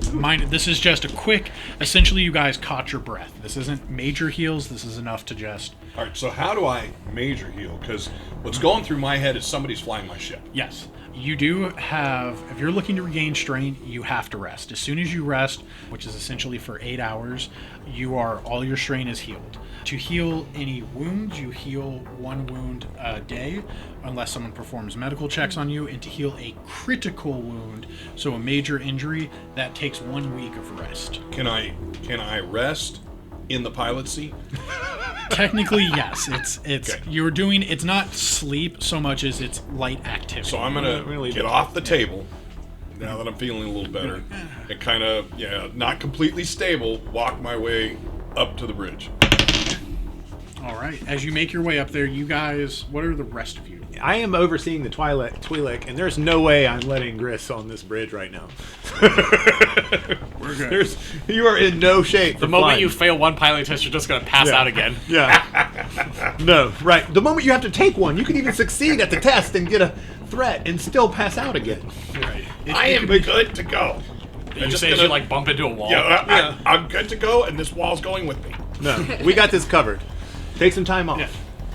this is just a quick. Essentially, you guys caught your breath. This isn't major heals. This is enough to just. All right. So how do I major heal? Because what's going through my head is somebody's flying my ship. Yes. You do have, if you're looking to regain strain, you have to rest. As soon as you rest, which is essentially for 8 hours, all your strain is healed. To heal any wounds, you heal 1 wound a day, unless someone performs medical checks on you, and to heal a critical wound, so a major injury, that takes 1 week of rest. Can I rest in the pilot seat? Technically, yes. It's Okay. you're doing. It's not sleep so much as it's light activity. So I'm gonna get off the table now that I'm feeling a little better, and kind of not completely stable. Walk my way up to the bridge. All right. As you make your way up there, you guys. What are the rest of you? I am overseeing the Twi'lek, and there's no way I'm letting Grist on this bridge right now. We're good. You are in no shape. The moment you fail one pilot test, you're just going to pass out again. Yeah. No, right. The moment you have to take one, you can even succeed at the test and get a threat and still pass out again. Right. I am good to go. You just say as gonna- you bump into a wall. I'm good to go, and this wall's going with me. No, we got this covered. Take some time off.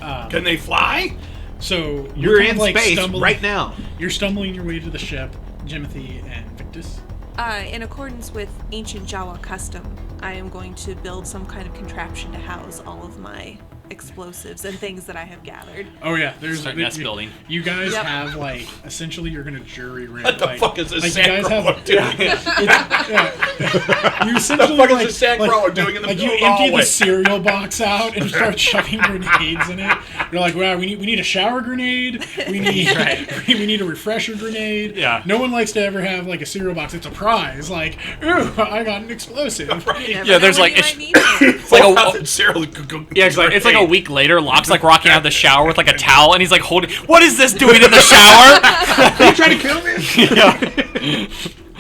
Yeah. Can they fly? So You're kind in of space stumbling- right now. You're stumbling your way to the ship, Jimothy and Victus. In accordance with ancient Jawa custom, I am going to build some kind of contraption to house all of my explosives and things that I have gathered. Oh yeah, there's Start nest building. You guys Yep. have essentially you're gonna jury rig. What the fuck is this you guys have sandcrawler doing? you essentially The fuck is this sandcrawler doing in the you middle of the empty hallway? the cereal box out and start shoving grenades in it. You're like, wow, we need a shower grenade. We need we need a refresher grenade. Yeah. No one likes to ever have a cereal box. It's a prize. Like, ooh, I got an explosive. You never Yeah, know there's when it's, you might need it. it's like Out a the cereal. yeah, it's like a week later. Locke's rocking out of the shower with a towel, and he's holding. What is this doing in the shower? Are you trying to kill me?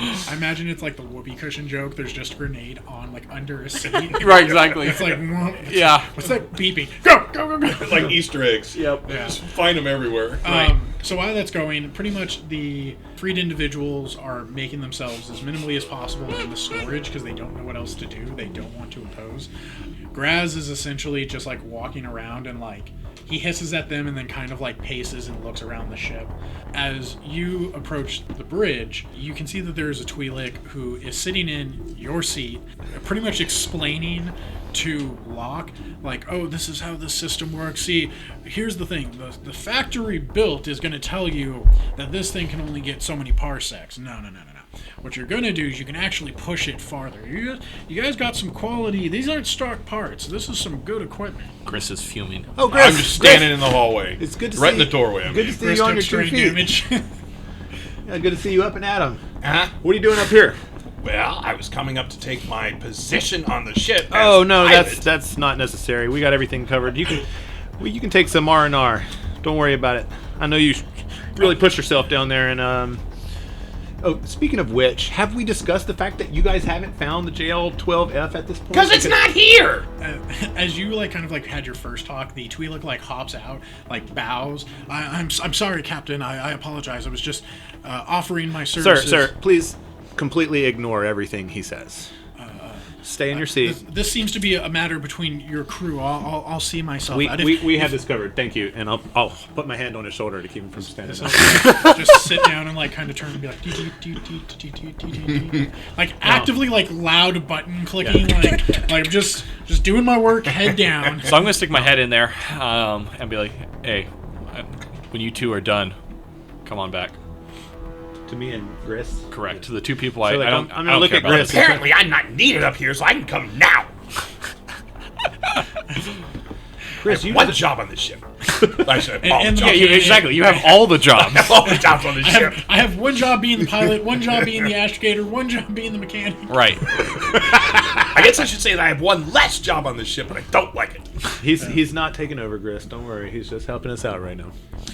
I imagine it's like the whoopee cushion joke. There's just a grenade on under a seat. Right, exactly. It's like, Yeah. what's that beeping? Go, go, go, go. Like Easter eggs. Yep. Yeah. Just find them everywhere. So while that's going, pretty much the freed individuals are making themselves as minimally as possible in the storage because they don't know what else to do. They don't want to oppose. Graz is essentially just walking around and he hisses at them and then kind of paces and looks around the ship. As you approach the bridge, you can see that there's a Twi'lek who is sitting in your seat, pretty much explaining to Locke, oh, this is how the system works. See, here's the thing. The factory built is going to tell you that this thing can only get so many parsecs. No. what you're gonna do is you can actually push it farther. You guys got some quality. These aren't stock parts. This is some good equipment. Grist is fuming. Oh, Grist, I'm just standing in the hallway. It's good to right see in the doorway. I Good to mean. see Grist you on took your 2 strain feet. damage. Yeah, good to see you up and at 'em. Huh? What are you doing up here? Well, I was coming up to take my position on the ship. Oh as no, pilot. that's not necessary. We got everything covered. You can take some R&R. Don't worry about it. I know you really pushed yourself down there. And oh, speaking of which, have we discussed the fact that you guys haven't found the JL-12F at this point? Because it's not here. As you had your first talk, the Twi'lek hops out, bows. I'm sorry, Captain. I apologize. I was just offering my services. Sir, please completely ignore everything he says. Stay in your seat. This seems to be a matter between your crew. I'll see myself out. We have this covered. Thank you. And I'll put my hand on his shoulder to keep him from standing up. Just sit down and kind of turn and be like, actively loud button clicking, just doing my work, head down. So I'm gonna stick my head in there and be like, "Hey, when you two are done, come on back." To me and Grist. Correct. To the two people So, I I'm don't. gonna I don't look care at about Grist. this. Apparently, I'm not needed up here, so I can come now. Grist, I have one job on this ship. I said, all and the Yeah, jobs. exactly. You have all the jobs. all the jobs on this ship. I have one job being the pilot, one job being the astrogator, one job being the mechanic. Right. I guess I should say that I have one less job on this ship, but I don't like it. He's not taking over, Grist. Don't worry. He's just helping us out right now.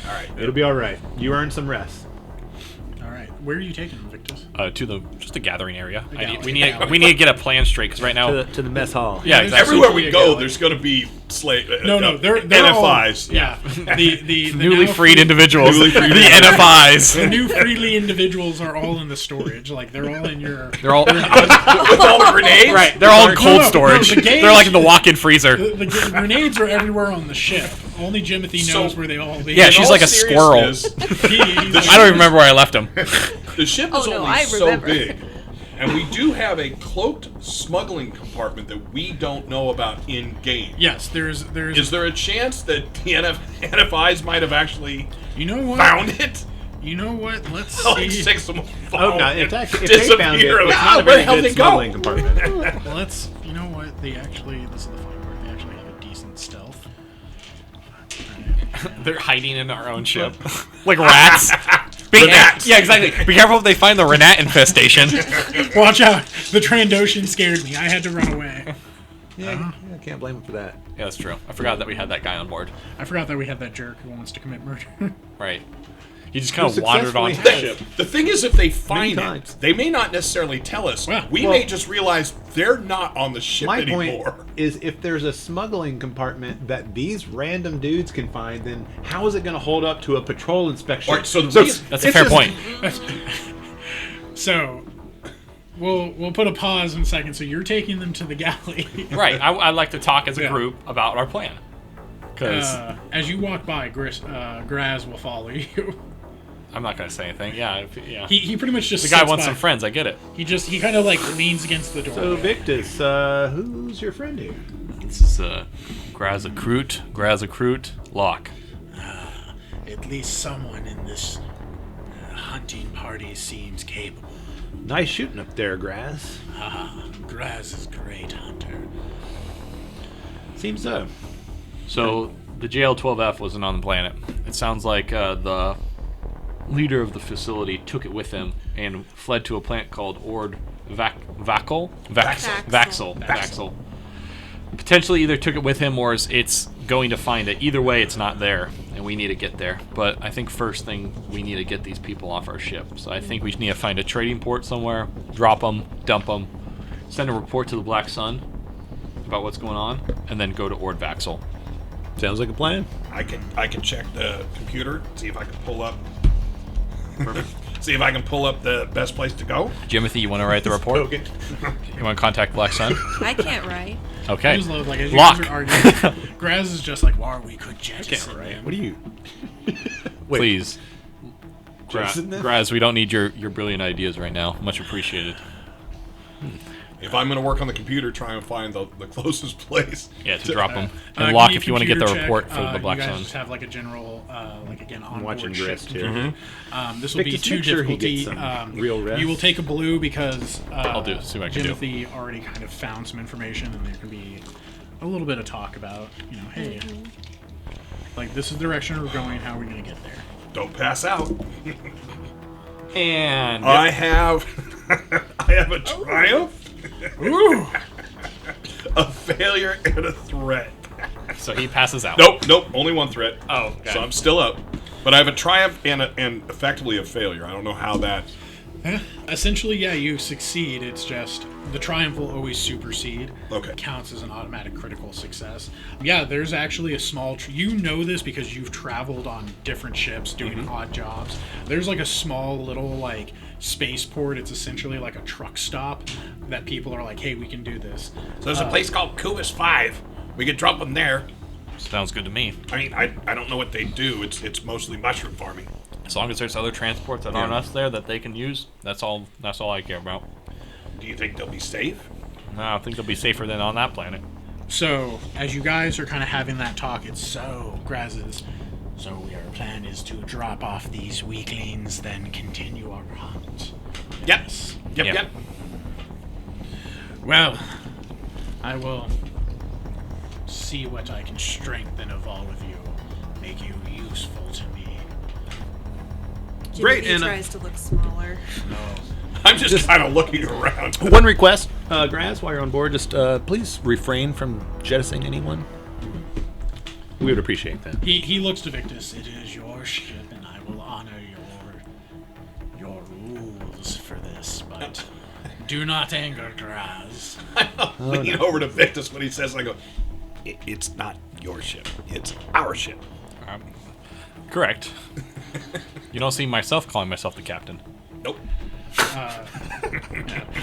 All right. It'll be all right. You earned some rest. All right, where are you taking them, Victus? To just a gathering area. galley. We need to get a plan straight because right now. To the mess hall. Yeah, There's exactly. Everywhere we essentially a go, galley. there's going to be slave. No, they're NFIs. all, yeah. The Newly now freed free- individuals. Newly freed the individuals. NFIs. The new freely individuals are all in the storage. They're all in your. They're all With all the grenades? right. They're all in No, cold no, storage. the gauge- They're like in the walk-in freezer. The grenades are everywhere on the ship. Only Jimothy knows So- where they all be. Yeah, In she's all like a squirrel. seriousness, He's I don't even remember where I left them. The ship is Oh, no, only I so remember. big. And we do have a cloaked smuggling compartment that we don't know about in game. Yes, there's. Is there a chance that the NFIs might have actually You know what? found it? You know what? Let's Like see. 6 of them Oh, no. If they found it, disappear. it's Ah, not a where very the hell good they go? smuggling compartment. Let's. You know what? They actually. This is the funny part. They actually have a decent stealth. They're hiding in our own ship. Like rats. Renats. Yeah, exactly. Be careful if they find the Renat infestation. Watch out! The Trandoshan scared me. I had to run away. Yeah, I can't blame him for that. Yeah, that's true. I forgot that we had that guy on board. I forgot that we had that jerk who wants to commit murder. Right. He just kind of We wandered onto the successfully ship. The thing is, if they find times. it, they may not necessarily tell us. Well, we may just realize they're not on the ship My anymore. point is, if there's a smuggling compartment that these random dudes can find, then how is it going to hold up to a patrol inspection? All right, so the reason- That's a fair point. So, we'll put a pause in a second. So you're taking them to the galley. Right. I'd like to talk as a Yeah. group about our plan. Because As you walk by, Graz will follow you. I'm not going to say anything. Yeah. Yeah. He pretty much just The guy sits wants by. some friends. I get it. He kind of leans against the door. So, Victus, who's your friend here? This is Grazacrute Locke. At least someone in this hunting party seems capable. Nice shooting up there, Graz. Graz is a great hunter. Seems so. So the JL-12F wasn't on the planet. It sounds like the leader of the facility took it with him and fled to a planet called Vaxel. Potentially either took it with him or it's going to find it. Either way, it's not there, and we need to get there. But I think first thing, we need to get these people off our ship. So I think we need to find a trading port somewhere, drop them, dump them, send a report to the Black Sun about what's going on, and then go to Vaxel. Sounds like a plan. I can check the computer, see if I can pull up. See if I can pull up the best place to go. Jimothy, you want to write the report? You want to contact Black Sun? I can't write. Okay. As you Lock. guys are arguing, Graz is just like, "Well, we could jettison them." What are you? Please. Jason? Graz, we don't need your brilliant ideas right now. Much appreciated. If I'm going to work on the computer, try and find the closest place. Yeah, to drop them. Give And lock me a if you want to get the computer report check. for the Black You guys Zone. just have like a general, like again, on watching board Grist ship here. computer. This will be Victus, 2 make sure he difficulty. gets some real rest. You will take a blue because I'll do. See what I can do. Jimothy already kind of found some information, and there can be a little bit of talk about, hey, like this is the direction we're going. How are we going to get there? Don't pass out. And I have a triumph, Ooh. a failure, and a threat. so he passes out. Nope, only 1 threat. Oh, okay. So I'm still up. But I have a triumph and effectively a failure. I don't know how that... Essentially, yeah, you succeed. It's just the triumph will always supersede. Okay. It counts as an automatic critical success. Yeah, there's actually a small. You know this because you've traveled on different ships doing odd jobs. There's like a small little like spaceport. It's essentially like a truck stop that people are like, hey, we can do this. So there's a place called Kubis 5. We could drop them there. Sounds good to me. I mean, I don't know what they do. It's mostly mushroom farming. As long as there's other transports that aren't us there that they can use, that's all I care about. Do you think they'll be safe? No, I think they'll be safer than on that planet. So as you guys are kind of having that talk, it's Graz's. So our plan is to drop off these weaklings, then continue our hunt. Yes. Yep. Well, I will see what I can strengthen of all of you, make you useful to me. Great, Jimothy and, tries to look smaller. No. I'm just kind of looking around. One request, Graz, while you're on board, just please refrain from jettisoning anyone. We would appreciate that. He looks to Victus. It is your ship, and I will honor your rules for this, but do not anger Graz. Lean over to Victus when he says, I go, it's not your ship. It's our ship. Correct. You don't see myself calling myself the captain. Nope.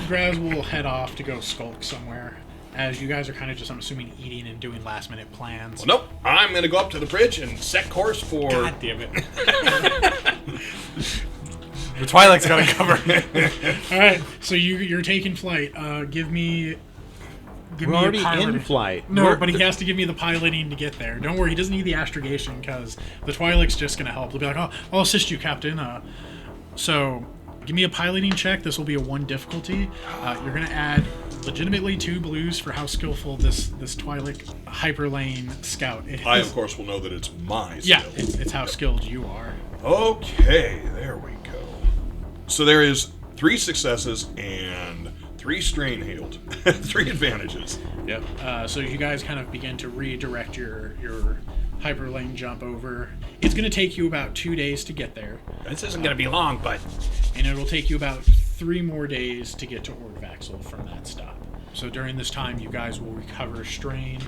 Graz will head off to go skulk somewhere. As you guys are kind of just, I'm assuming, eating and doing last-minute plans. Well, nope. I'm going to go up to the bridge and set course for... God damn it. The Twi'lek's got to cover it. All right, so you're taking flight. Give me We're already a piloting. in flight. No, but he has to give me the piloting to get there. Don't worry, he doesn't need the astrogation because the Twi'lek's just going to help. He'll be like, oh, I'll assist you, Captain. So give me a piloting check. This will be a 1 difficulty. You're going to add legitimately 2 blues for how skillful this Twi'lek hyperlane scout is. I, of course, will know that it's my skill. Yeah, it's how skilled you are. Okay, there we go. So there is 3 successes and 3 strain healed. 3 advantages. Yep. So you guys kind of begin to redirect your hyperlane jump over. It's going to take you about 2 days to get there, This isn't going to be long, but... and it'll take you about 3 more days to get to Ordvaxel from that stop. So during this time, you guys will recover strain.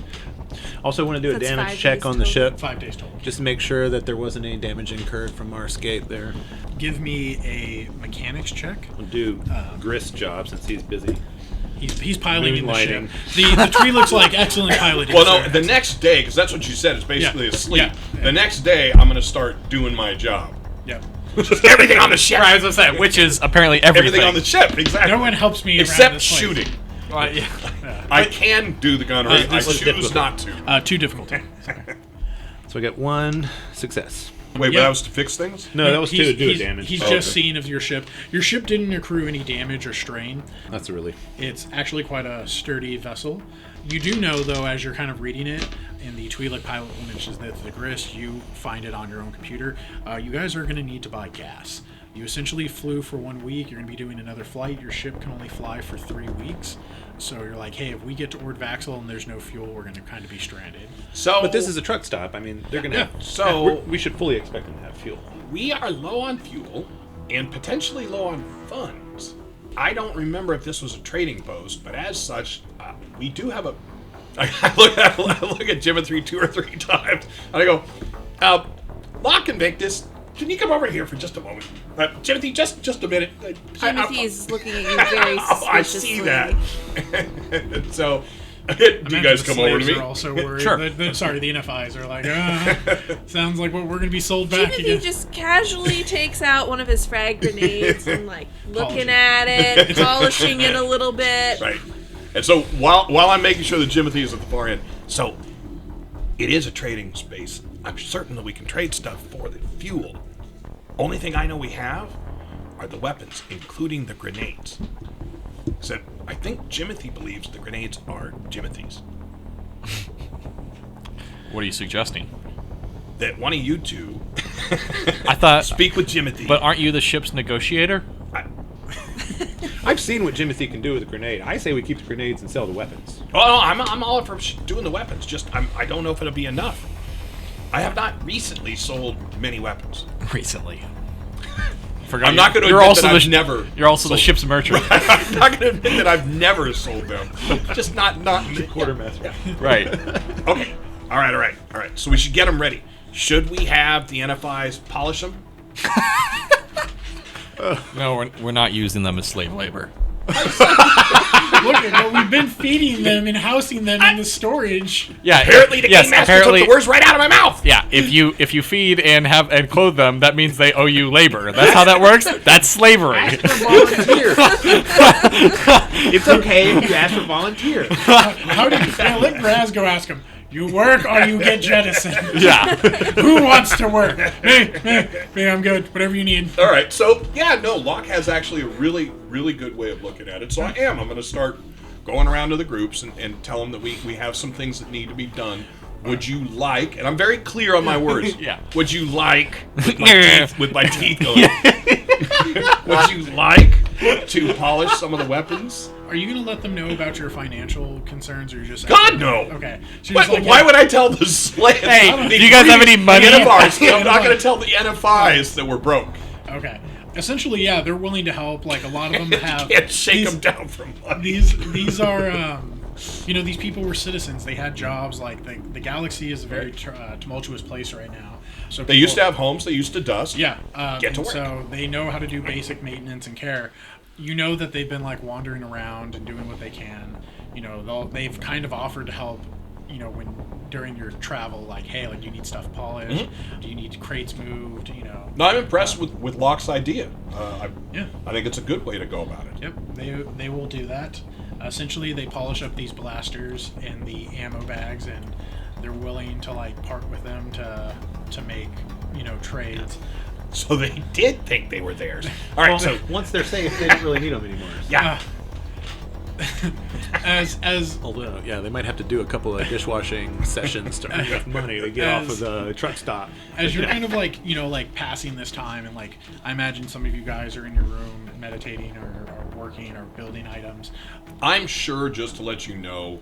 Also, want to do a That's damage 5 check days on the total. ship, 5 days total. just to make sure that there wasn't any damage incurred from our escape there. Give me a mechanics check. We'll do Grist job since he's busy. He's piloting the ship. Moonlighting. The tree looks like excellent piloting. Well, no, sir. the next day, because that's what you said, it's basically Yeah, asleep. yeah. The next day, I'm going to start doing my job. Yep. Everything on the ship. Right, I was going to say, which is apparently everything. Everything on the ship, exactly. No one helps me around Except this place. shooting. Yeah. I can do the gunnery. I this was choose difficult. not to. 2 difficulty. So I got 1 success. Wait, Yeah. but that was to fix things? No, that was 2 to do he's, damage. He's Oh, just okay. seen of your ship. Your ship didn't accrue any damage or strain. That's a relief. It's actually quite a sturdy vessel. You do know, though, as you're kind of reading it, in the Twi'lek pilot mentions that the Grist, you find it on your own computer. You guys are going to need to buy gas. You essentially flew for 1 week. You're going to be doing another flight. Your ship can only fly for 3 weeks. So you're like, hey, if we get to Ordvaxel and there's no fuel, we're going to kind of be stranded. So, But this is a truck stop. I mean, they're gonna. So- we should fully expect them to have fuel. we are low on fuel and potentially low on funds. I don't remember if this was a trading post, but as such, we do have a... I look at Jimothy 2 or 3 times, and I go, Locke and Victus, can you come over here for just a moment? Jimothy, just a minute. Jimothy is looking at you very suspiciously. I see that. So, do you guys come over to me? Are also worried. Sure. The NFIs are like, sounds like what we're going to be sold back Jimothy again. just casually takes out one of his frag grenades and, like, looking Polishing. at it, polishing it a little bit. Right. And so while I'm making sure that Jimothy is at the far end, so it is a trading space. I'm certain that we can trade stuff for the fuel. Only thing I know we have are the weapons, including the grenades. Except I think Jimothy believes the grenades are Jimothy's. What are you suggesting? That one of you two I thought. speak with Jimothy. But aren't you the ship's negotiator? I've seen what Jimothy can do with a grenade. I say we keep the grenades and sell the weapons. Oh, no, I'm all for doing the weapons. Just I don't know if it'll be enough. I have not recently sold many weapons. Recently. Forgot I'm not going to you're admit also that the I've never. You're also the sold ship's merchant. I'm not going to admit that I've never sold them. Just not Quartermaster. Right. Okay. All right. So we should get them ready. Should we have the NFIs polish them? No, we're not using them as slave labor. Look, but we've been feeding them and housing them in the storage. Yeah. Apparently, the game master took the words right out of my mouth. Yeah. If you feed and clothe them, that means they owe you labor. That's how that works. That's slavery. Volunteer. It's okay if you ask for volunteer. How did let Graz go ask him? You work or you get jettisoned? Yeah. Who wants to work? Me, I'm good. Whatever you need. All right. So Locke has actually a really, really good way of looking at it. So I'm going to start going around to the groups and tell them that we have some things that need to be done. Would you like? And I'm very clear on my words. Yeah. Would you like? With my teeth going. Would you like to polish some of the weapons? Are you going to let them know about your financial concerns, or you're just... God, no! Okay. So you're just like, why would I tell the slave? Hey, do you guys have any money? The NFRs. I'm not going to tell the NFIs that we're broke. Okay. Essentially, yeah, they're willing to help. Like, a lot of them have... You can't shake them down from money. These are... these people were citizens. They had jobs. Like, the galaxy is a very tumultuous place right now. So they used to have homes. They used to dust. Yeah. Get to work. So they know how to do basic maintenance and care. You know that they've been, like, wandering around and doing what they can. You know, they've kind of offered to help, when during your travel, like, hey, like, do you need stuff polished? Mm-hmm. Do you need crates moved? No, I'm impressed with Locke's idea. I think it's a good way to go about it. Yep, they will do that. Essentially, they polish up these blasters and the ammo bags, and they're willing to, like, part with them to make, trades. So they did think they were theirs. All right, so once they're safe, they don't really need them anymore. Yeah. Although, they might have to do a couple of dishwashing sessions to earn enough money to get off of the truck stop. As you're kind of like, passing this time, and like, I imagine some of you guys are in your room meditating or working or building items. I'm sure, just to let you know,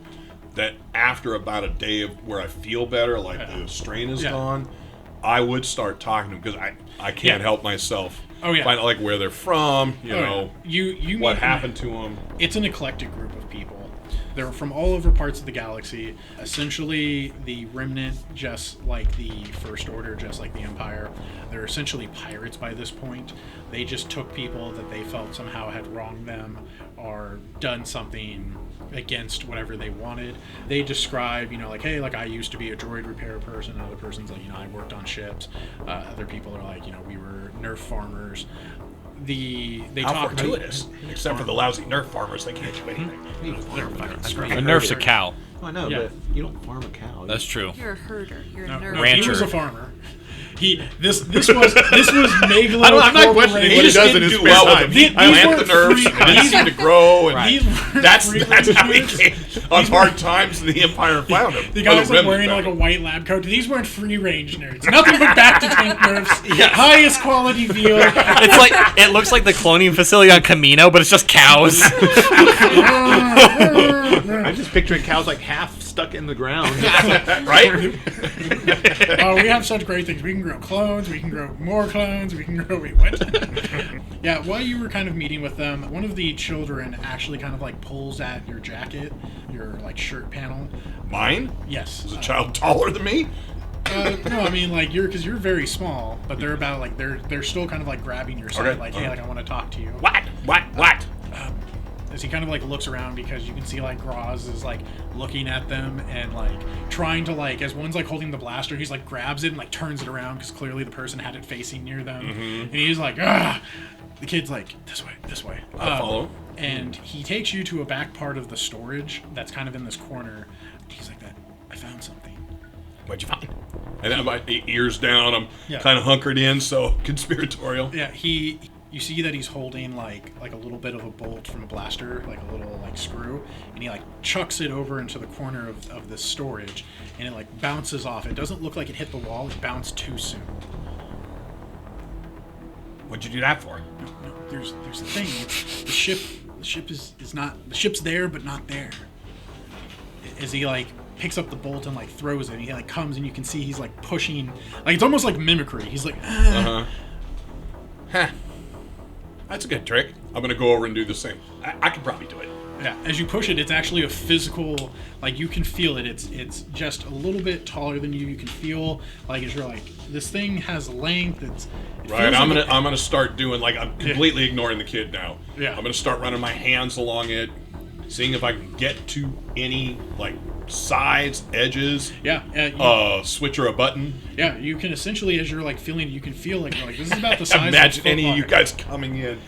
that after about a day of where I feel better, like the strain is gone, I would start talking to them because I can't help myself. Oh yeah, find out like where they're from, you what happened to them. It's an eclectic group of people. They're from all over parts of the galaxy. Essentially, the Remnant, just like the First Order, just like the Empire, they're essentially pirates by this point. They just took people that they felt somehow had wronged them or done something against whatever they wanted. They describe, like, hey, like, I used to be a droid repair person. Another person's like, I worked on ships. Other people are like, we were Nerf farmers. They How talk fortuitous. Except for the lousy Nerf farmers, they can't do anything. A Nerf's a cow. I know, but you don't farm a cow. That's true. You're a herder. You're a nerd. Rancher. He was a farmer. This was Megalo. I'm not questioning what he does in his spare time. I plant the nerves, and they seem to grow, and that's how he came on hard times, and the Empire found him. The guy's like wearing like a white lab coat. These weren't free range nerds. Nothing but back to tank nerfs. Highest quality veal. It's like it looks like the cloning facility on Camino, but it's just cows. I'm just picturing cows like half stuck in the ground. Right? Oh, we have such great things. We can grow clones. We can grow more clones. We can grow. Wait, what? Yeah, while you were kind of meeting with them, one of the children actually kind of like pulls at your jacket, your like shirt panel. Mine? Yes. Is a child taller than me? No, I mean like because you're very small, but they're about like they're still kind of like grabbing your side, like hey, like I want to talk to you. What? As he kind of like looks around because you can see like Graz is like looking at them and like trying to like as one's like holding the blaster, he's like grabs it and like turns it around because clearly the person had it facing near them, and he's like, ah. The kid's like, this way. I'll follow. And he takes you to a back part of the storage that's kind of in this corner. He's like, I found something. What'd you find? And then my ears down, I'm Yeah. kind of hunkered in, so conspiratorial. Yeah, you see that he's holding like a little bit of a bolt from a blaster, like a little like screw, and he like chucks it over into the corner of this storage, and it like bounces off. It doesn't look like it hit the wall, it bounced too soon. What'd you do that for? No, there's the thing. It's, the ship is not, the ship's there but not there. As he like picks up the bolt and like throws it, and he like comes and you can see he's like pushing, like it's almost like mimicry. He's like, Huh. That's a good trick. I'm gonna go over and do the same. I could probably do it. Yeah, as you push it, it's actually a physical, like you can feel it. It's just a little bit taller than you. You can feel like as you're like, this thing has length. It Right. feels I'm like gonna start doing like I'm completely ignoring the kid now. Yeah. I'm gonna start running my hands along it, seeing if I can get to any like sides, edges. Switch or a button. Yeah, you can essentially, as you're like feeling it, you can feel like this is about the size. Imagine of a any of you footlocker. guys coming in.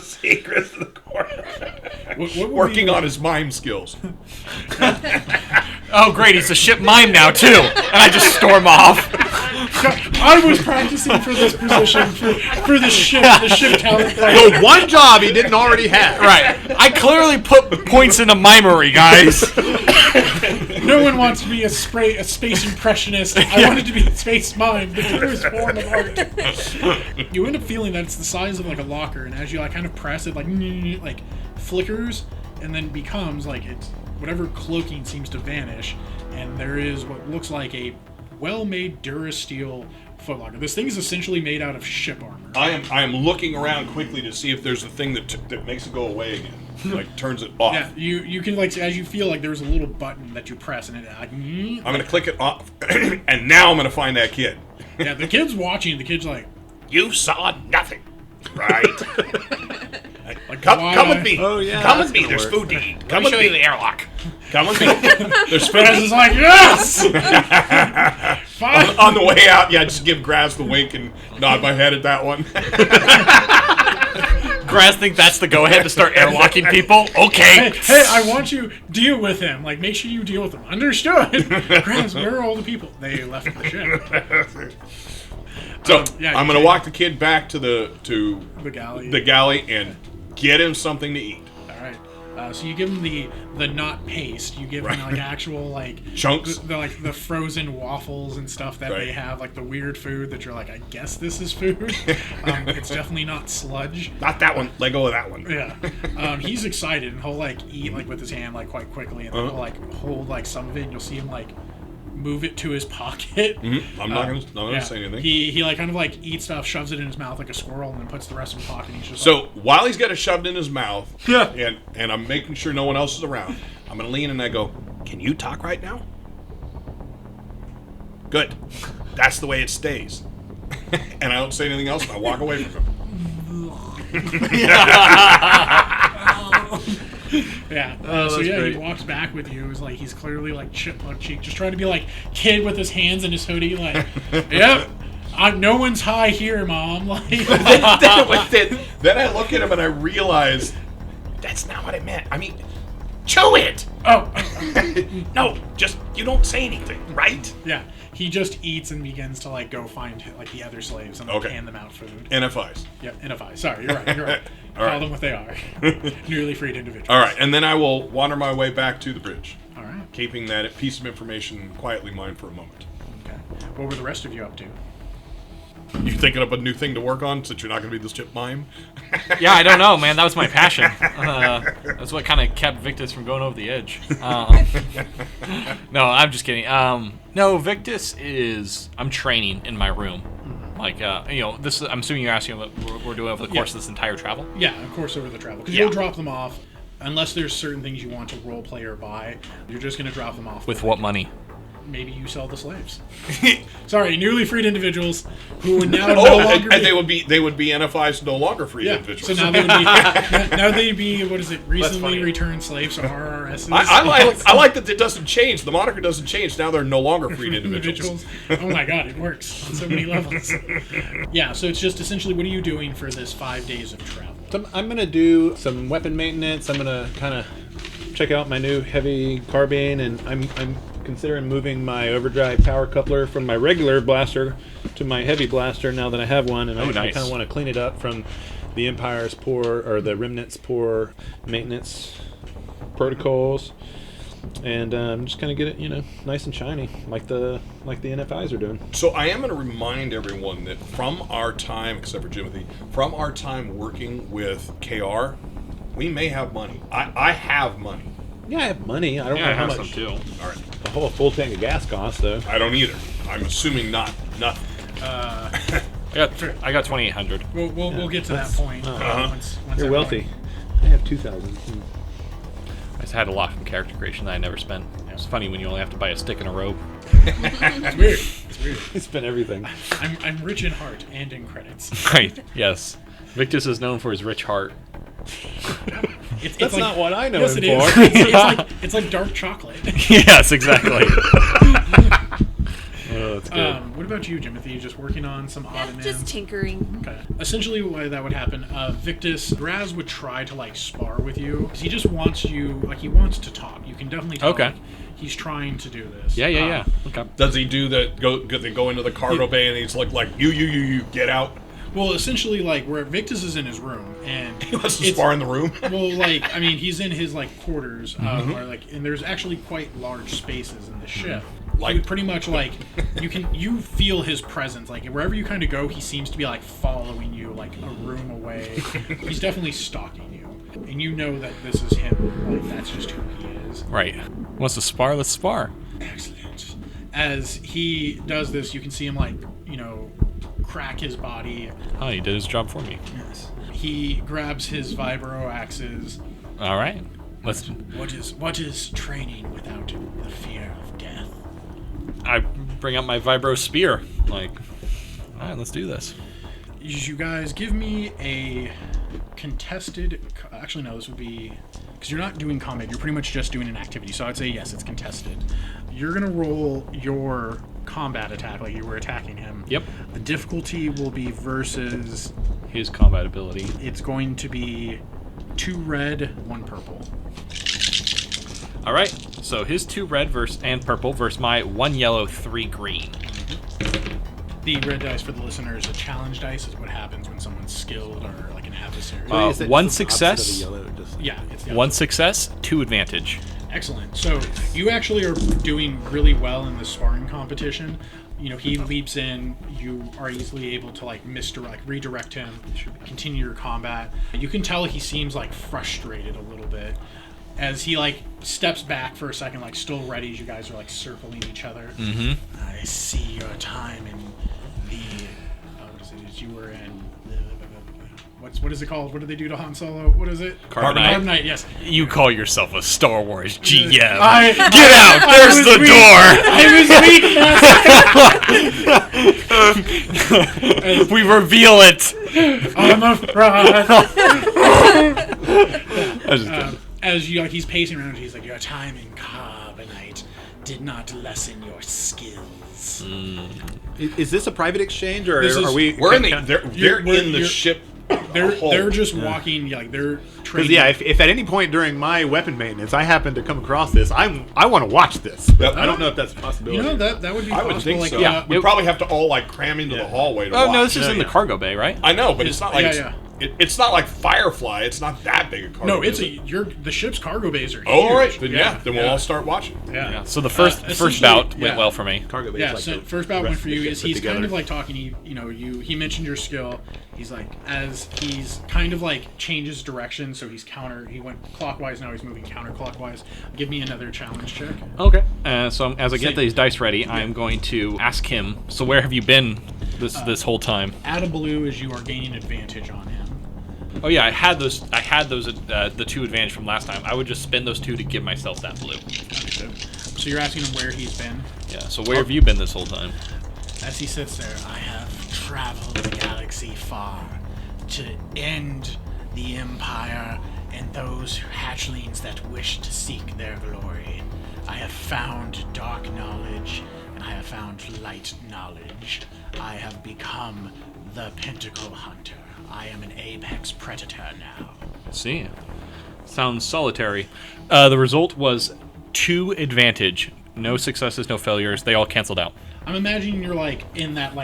See Grist in the corner. What would Working be- on his mime skills. Oh, great, he's a ship mime now, too. And I just storm off. I was practicing for this position for the ship talent. The one job he didn't already have. Right. I clearly put points into mimery, guys. No one wants to be a space impressionist. I wanted to be a space mime, the truest form of art. You end up feeling that it's the size of like a locker, and as you like kind of press it, like flickers, and then becomes like it's whatever cloaking seems to vanish, and there is what looks like a well-made Durasteel footlocker. This thing is essentially made out of ship armor. I am looking around quickly to see if there's a thing that makes it go away again. Like turns it off. Yeah, you can like as you feel like there's a little button that you press and it like. I'm gonna click it off, and now I'm gonna find that kid. Yeah, the kid's watching. The kid's like, You saw nothing, right? like Come with me. Oh, yeah, Come that's with me. gonna There's work. food to eat. Let Come me with show me. you the airlock. Come with me. There's food to Graz eat. is like, yes. Fine. On the way out, yeah, just give Graz the wink and nod my head at that one. Graz think that's the go-ahead to start airlocking people? Okay. Hey, I want you deal with him. Like, make sure you deal with him. Understood. Graz, where are all the people? They left the ship. So yeah, I'm you gonna can- walk the kid back to the The galley. and get him something to eat. All right. So you give him the not paste. You give him Right. like actual like Chunks? the frozen waffles and stuff that Right. they have, like the weird food that you're like, I guess this is food. It's definitely not sludge. Not that one. Let go of that one. Yeah. He's excited and he'll like eat like with his hand like quite quickly, and then he'll like hold like some of it, and you'll see him like move it to his pocket. I'm not gonna say anything. He like kind of like eats stuff, shoves it in his mouth like a squirrel, and then puts the rest in his pocket. And he's just So like, while he's got it shoved in his mouth, Yeah. and I'm making sure no one else is around, I'm gonna lean and I go, "Can you talk right now?" Good. That's the way it stays. And I don't say anything else, and I walk away from him. yeah. So that's yeah, great. he walks back with you. It's like he's clearly like chipmunk cheek, just trying to be like kid with his hands in his hoodie, like, yep. No one's high here, Mom. Like, then I look at him and I realize that's not what I meant. I mean, chew it. No, just you don't say anything, right? yeah. He just eats and begins to like go find like the other slaves and like, Okay. hand them out food. NFIs. Yep, NFI. Sorry, you're right. You're right. All Call right. them what they are. Newly freed individuals. All right, and then I will wander my way back to the bridge, All right. keeping that piece of information quietly mine for a moment. Okay. What were the rest of you up to? You thinking up a new thing to work on since you're not going to be this chip mime? Yeah, I don't know, man. That was my passion. That's what kind of kept Victus from going over the edge. No, I'm just kidding. No, Victus is... I'm training in my room. Like, this. I'm assuming you're asking what we're doing over the course of this entire travel? Yeah, of course, over the travel. Because Yeah. you'll drop them off, unless there's certain things you want to role play or buy. You're just going to drop them off. With what money? Maybe you sell the slaves. Sorry, newly freed individuals who would now no Oh, longer and they would be NFIs no longer free yeah. individuals. So now they would be now they'd be what is it? Recently funny. returned slaves, so RRSs. I like that it doesn't change. The moniker doesn't change. Now they're no longer freed individuals. Oh my god, it works on so many levels. Yeah, so it's just essentially what are you doing for this 5 days of travel? So I'm going to do some weapon maintenance. I'm going to kind of check out my new heavy carbine, and I'm considering moving my overdrive power coupler from my regular blaster to my heavy blaster now that I have one, and I kind of want to clean it up from the Empire's poor, or the Remnant's poor maintenance protocols, and just kind of get it, nice and shiny, like the NFIs are doing. So I am going to remind everyone that from our time, except for Jimothy, from our time working with KR, we may have money. I have money. Yeah, I have money. I don't know how much some too. All right. a whole full tank of gas costs, though. I don't either. I'm assuming nothing. I got 2,800. We'll get to that point. Once You're everyone- wealthy. I have 2,000. I just had a lot from character creation that I never spent. It's funny when you only have to buy a stick and a rope. It's weird. It's weird. I spent everything. I'm rich in heart and in credits. Right. Yes. Victus is known for his rich heart. That's not what I know Yes, him it is. for. It's like dark chocolate. Yes, exactly. Oh, that's good. What about you, Jimothy? Just working on some ottomans? Just tinkering. Okay. Essentially, why that would happen, Victus, Graz would try to spar with you. 'Cause he just wants you, he wants to talk. You can definitely tell. Okay. He's trying to do this. Yeah. Okay. Does he do that? They go into the cargo bay and he's like you get out. Well, essentially, where Victus is in his room, and He wants to spar in the room. well, he's in his quarters, where and there's actually quite large spaces in the ship. He would pretty much you feel his presence, wherever you kind of go, he seems to be following you, a room away. He's definitely stalking you, and you know that this is him. That's just who he is. Right. Wants to spar? Let's spar. Excellent. As he does this, you can see him crack his body. Oh, he did his job for me. Yes. He grabs his vibro axes. All right. Let's. What is training without the fear of death? I bring out my vibro spear. All right, let's do this. You guys give me a contested. Actually, no. This would be because you're not doing combat. You're pretty much just doing an activity. So I'd say yes, it's contested. You're gonna roll your combat attack like you were attacking him. Yep. The difficulty will be versus. His combat ability. It's going to be 2 red, 1 purple. All right. So his 2 red and purple versus my 1 yellow, 3 green. The red dice for the listener is a challenge dice. Is what happens when someone's skilled or an adversary. Is it one just the opposite of success. the yellow, just- Yeah, it's the 1 success, 2 advantage. Excellent. So you actually are doing really well in the sparring competition. He leaps in. You are easily able to redirect him, continue your combat. You can tell he seems frustrated a little bit as he steps back for a second, still ready as you guys are circling each other. Mm-hmm. I see your time in the what is it? You were in. What is it called? What do they do to Han Solo? What is it? Carbonite. Carbonite, yes. You call yourself a Star Wars GM. Get out! There's the I was weak. door! We reveal it! I'm a fraud. I was just kidding. As he's pacing around, he's like, your time in Carbonite did not lessen your skills. Is this a private exchange, or This is- are we? We're in the. They're in the you're- ship. They're just walking, they're Because trading. if at any point during my weapon maintenance I happen to come across this, I want to watch this. Yep. I don't know if that's a possibility. that would be I possible. would think so. yeah. We probably have to all cram into the hallway to Oh, watch. no, this is in the yeah. cargo bay, right? I know, but it's not like Yeah, it's not like Firefly. It's not that big a cargo. No, it's is it? the ship's cargo bays are huge. Oh, all right. Then then we'll yeah. all start watching. Yeah. So the first Essentially, bout went yeah. well for me. Cargo bay Yeah, is so the first bout went rest for of the you. ship Is put he's kind together. of talking. He mentioned your skill. He's as he's kind of changes direction. So he went clockwise. Now he's moving counterclockwise. Give me another challenge check. Okay. So as I get Same. these dice ready, I'm going to ask him. So where have you been this whole time? Add a blue as you are gaining advantage on him. Oh yeah, I had those the 2 advantage from last time. I would just spend those 2 to give myself that blue. Understood. So you're asking him where he's been. Yeah. So where have you been this whole time? As he sits there, I have traveled the galaxy far to end the Empire and those hatchlings that wish to seek their glory. I have found dark knowledge, and I have found light knowledge. I have become the Pentacle Hunter. I am an apex predator now. See, sounds solitary. The result was 2 advantage. No successes, no failures. They all canceled out. I'm imagining you're like in that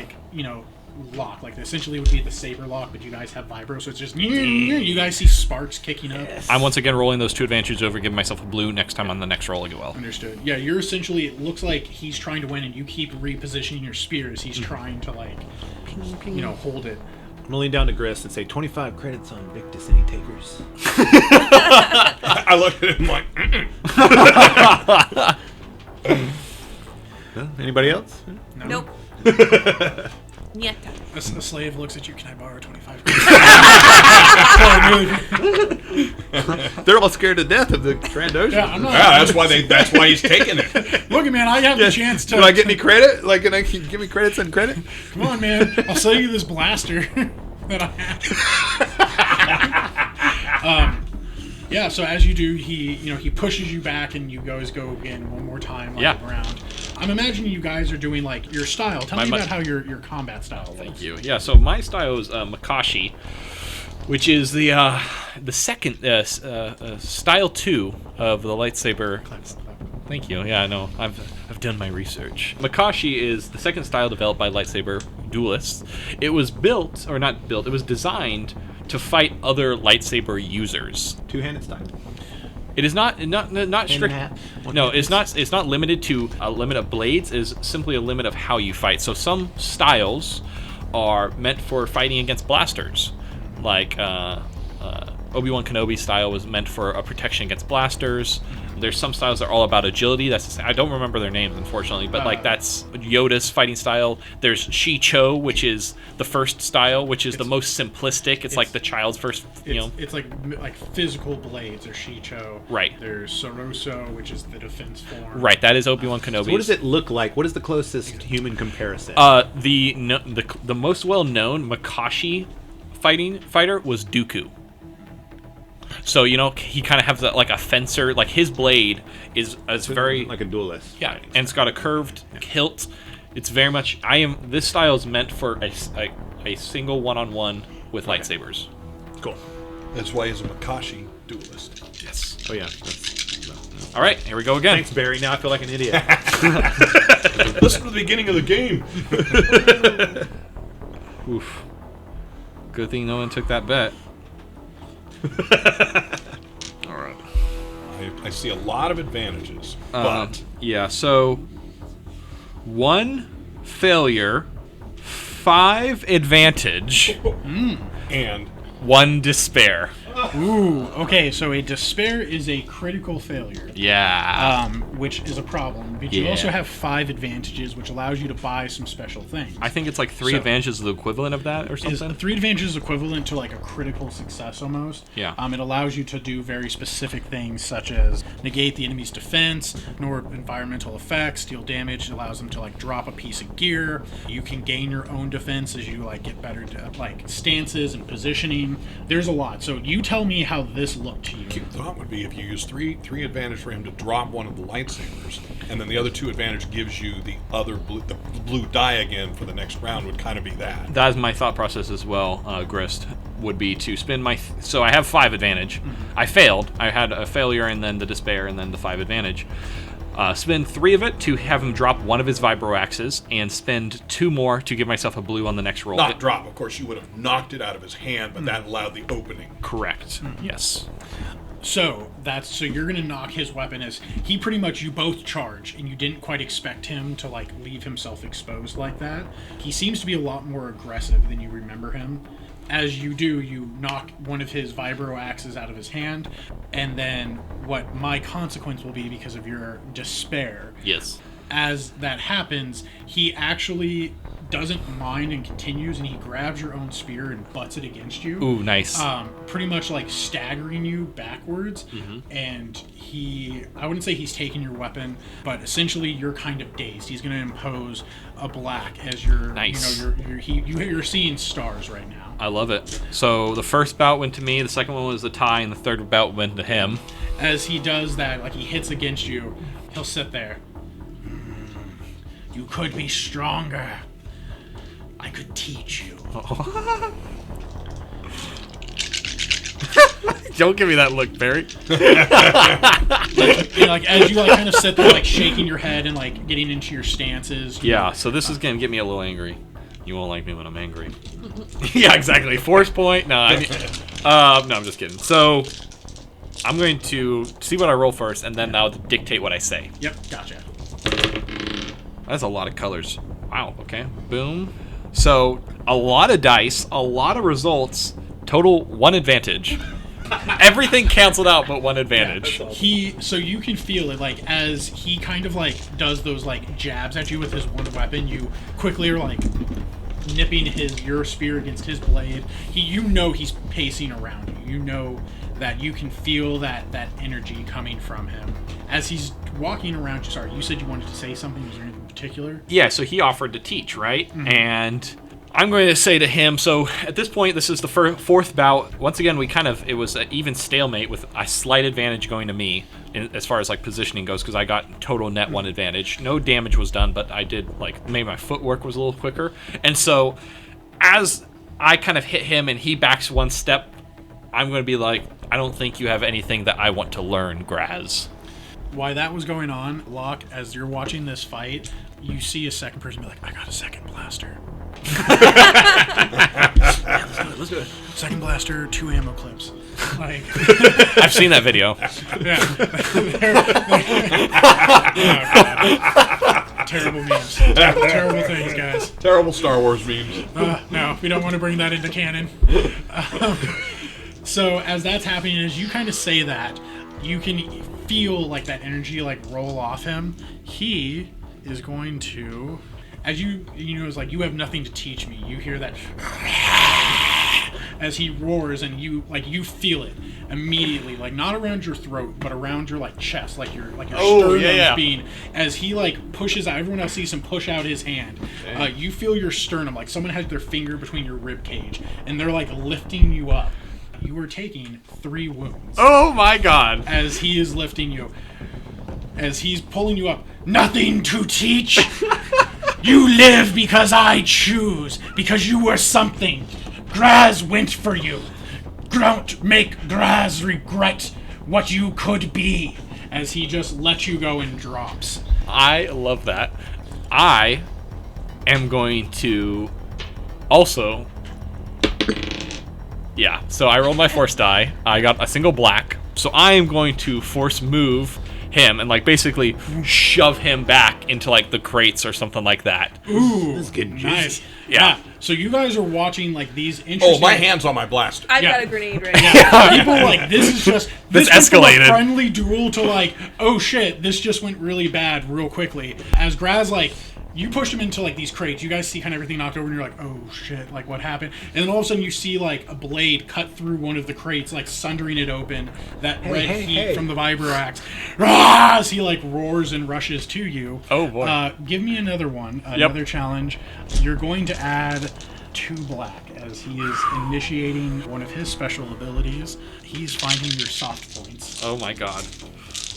lock, like essentially would be the saber lock, but you guys have vibro, so it's just you guys see sparks kicking up. I'm once again rolling those 2 advantages over, giving myself a blue next time on the next roll I go well. Understood. Yeah, you're essentially, it looks like he's trying to win, and you keep repositioning your spears. He's trying to hold it. I'm gonna lean down to Grist and say 25 credits on Victus. Any takers? I look at him like, Anybody else? No? Nope. Niet. A slave looks at you. Can I borrow 25? They're all scared to death of the Trandoshan. Yeah, I'm not. yeah, that's why he's taking it. Look, man, I have the chance to. Do I get any credit? Like, can I give me credits and credit? Come on, man. I'll sell you this blaster that I have. Yeah, so as you do, he pushes you back, and you guys go again one more time around. I'm imagining you guys are doing like your style. Tell me about how your combat style looks. Thank you. Yeah, so my style is Makashi, which is the second style 2 of the lightsaber. Thank you. Yeah, I know. I've done my research. Makashi is the second style developed by lightsaber duelists. It was built, or not built, it was designed to fight other lightsaber users. Two-handed style. It is not strict. No, it's not limited to a limit of blades. It is simply a limit of how you fight. So some styles are meant for fighting against blasters, like Obi-Wan Kenobi style was meant for a protection against blasters. There's some styles that are all about agility. I don't remember their names, unfortunately, but that's Yoda's fighting style. There's Shi-Cho, which is the first style, which is the most simplistic. It's like the child's first, It's like physical blades or Shi-Cho. Right. There's Soroso, which is the defense form. Right, that is Obi-Wan Kenobi. So what does it look like? What is the closest human comparison? The most well-known Makashi fighter was Dooku. So he kind of has like a fencer. Like his blade is very like a duelist. Yeah, and it's got a curved hilt. It's very much. This style is meant for a single one-on-one with lightsabers. Cool. That's why he's a Makashi duelist. Yes. Oh yeah. All right, here we go again. Thanks, Barry. Now I feel like an idiot. Listen to the beginning of the game. Oof. Good thing no one took that bet. All right. I see a lot of advantages, but yeah. So 1 failure, 5 advantage, and 1 despair. Ooh, okay, so a despair is a critical failure. Yeah. Which is a problem. But you also have 5 advantages, which allows you to buy some special things. I think it's like 3 advantages is the equivalent of that or something. 3 advantages is equivalent to like a critical success almost. Yeah. It allows you to do very specific things such as negate the enemy's defense, ignore environmental effects, deal damage. It allows them to like drop a piece of gear. You can gain your own defense as you like get better like stances and positioning. There's a lot. So you tell me how this looked to you. cute thought would be if you use three advantage for him to drop one of the lightsabers, and then the other 2 advantage gives you the blue die again for the next round would kind of be that. That is my thought process as well, Grist, would be to spend my... so I have 5 advantage. I failed. I had a failure and then the despair and then the 5 advantage. Spend 3 of it to have him drop 1 of his vibro axes, and spend 2 more to give myself a blue on the next roll. Not drop, of course. You would have knocked it out of his hand, but that allowed the opening. Correct. Yes. So you're gonna knock his weapon as you both charge, and you didn't quite expect him to like leave himself exposed like that. He seems to be a lot more aggressive than you remember him. As you do, you knock one of his vibro axes out of his hand, and then what my consequence will be because of your despair. Yes. As that happens, he actually doesn't mind and continues, and he grabs your own spear and butts it against you. Ooh, nice. Pretty much like staggering you backwards. And I wouldn't say he's taking your weapon, but essentially you're kind of dazed. He's going to impose a black as you're, nice. You're seeing stars right now. I love it. So the first bout went to me, the second one was a tie, and the third bout went to him. As he does that, like he hits against you, he'll sit there. You could be stronger. I could teach you. Don't give me that look, Barry. Like as you like kind of sit there, like shaking your head and like getting into your stances. Yeah, so this is gonna get me a little angry. You won't like me when I'm angry. Yeah, exactly. Force point. No, no, I'm just kidding. So I'm going to see what I roll first, and then that'll dictate what I say. Yep, gotcha. That's a lot of colors. Wow. Okay. Boom. So a lot of dice, a lot of results. Total 1 advantage. Everything canceled out but 1 advantage. So you can feel it like as he kind of like does those like jabs at you with his one weapon, you quickly are like nipping your spear against his blade. You know he's pacing around you. You know that you can feel that energy coming from him as he's walking around. Sorry, you said you wanted to say something. Was there anything in particular? Yeah, so he offered to teach, right? Mm-hmm. And I'm going to say to him, so at this point, this is the fourth bout. Once again, it was an even stalemate with a slight advantage going to me as far as like positioning goes, because I got total net 1 advantage. No damage was done, but I did maybe my footwork was a little quicker. And so as I kind of hit him and he backs 1 step, I'm going to be like, I don't think you have anything that I want to learn, Graz. While that was going on, Locke, as you're watching this fight, you see a second person be like, I got a second blaster. Let's do it. Second blaster, 2 ammo clips. Like, I've seen that video. Yeah. Oh, terrible memes. Terrible things, guys. Terrible Star Wars memes. No, we don't want to bring that into canon. So as that's happening, as you kind of say that, you can feel like that energy like roll off him. He is going to, as you know, it's like, you have nothing to teach me. You hear that as he roars, and you feel it immediately, like not around your throat, but around your like chest, like your sternum being, as he like pushes out. Everyone else sees him push out his hand. You feel your sternum, like someone has their finger between your rib cage, and they're like lifting you up. You are taking 3 wounds. Oh my god. As he is lifting you. As he's pulling you up. Nothing to teach. You live because I choose. Because you were something. Graz went for you. Don't make Graz regret what you could be. As he just lets you go and drops. I love that. I am going to also... Yeah, so I rolled my force die. I got a single black. So I am going to force move him and like basically shove him back into like the crates or something like that. Ooh, that's good. Nice. Yeah. So you guys are watching like these interesting... Oh, my hand's on my blaster. I've got a grenade right now. Yeah. People like, this is just... This went from escalated. a friendly duel to like, oh shit, this just went really bad real quickly. As Graz like... You pushed him into like these crates. You guys see kind of everything knocked over, and you're like, "Oh shit! Like what happened?" And then all of a sudden, you see like a blade cut through one of the crates, like sundering it open. That red heat from the vibroax. As he like roars and rushes to you. Oh boy! Give me another one, another challenge. You're going to add 2 black as he is initiating one of his special abilities. He's finding your soft points. Oh my god!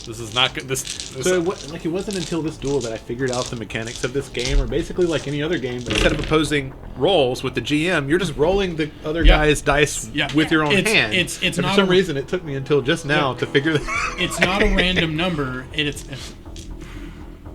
This is not good. So it wasn't until this duel that I figured out the mechanics of this game, or basically like any other game, but instead of opposing rolls with the GM, you're just rolling the other guy's dice with your own hand. It's and not for some reason it took me until just now to figure that. It's not a random number. It's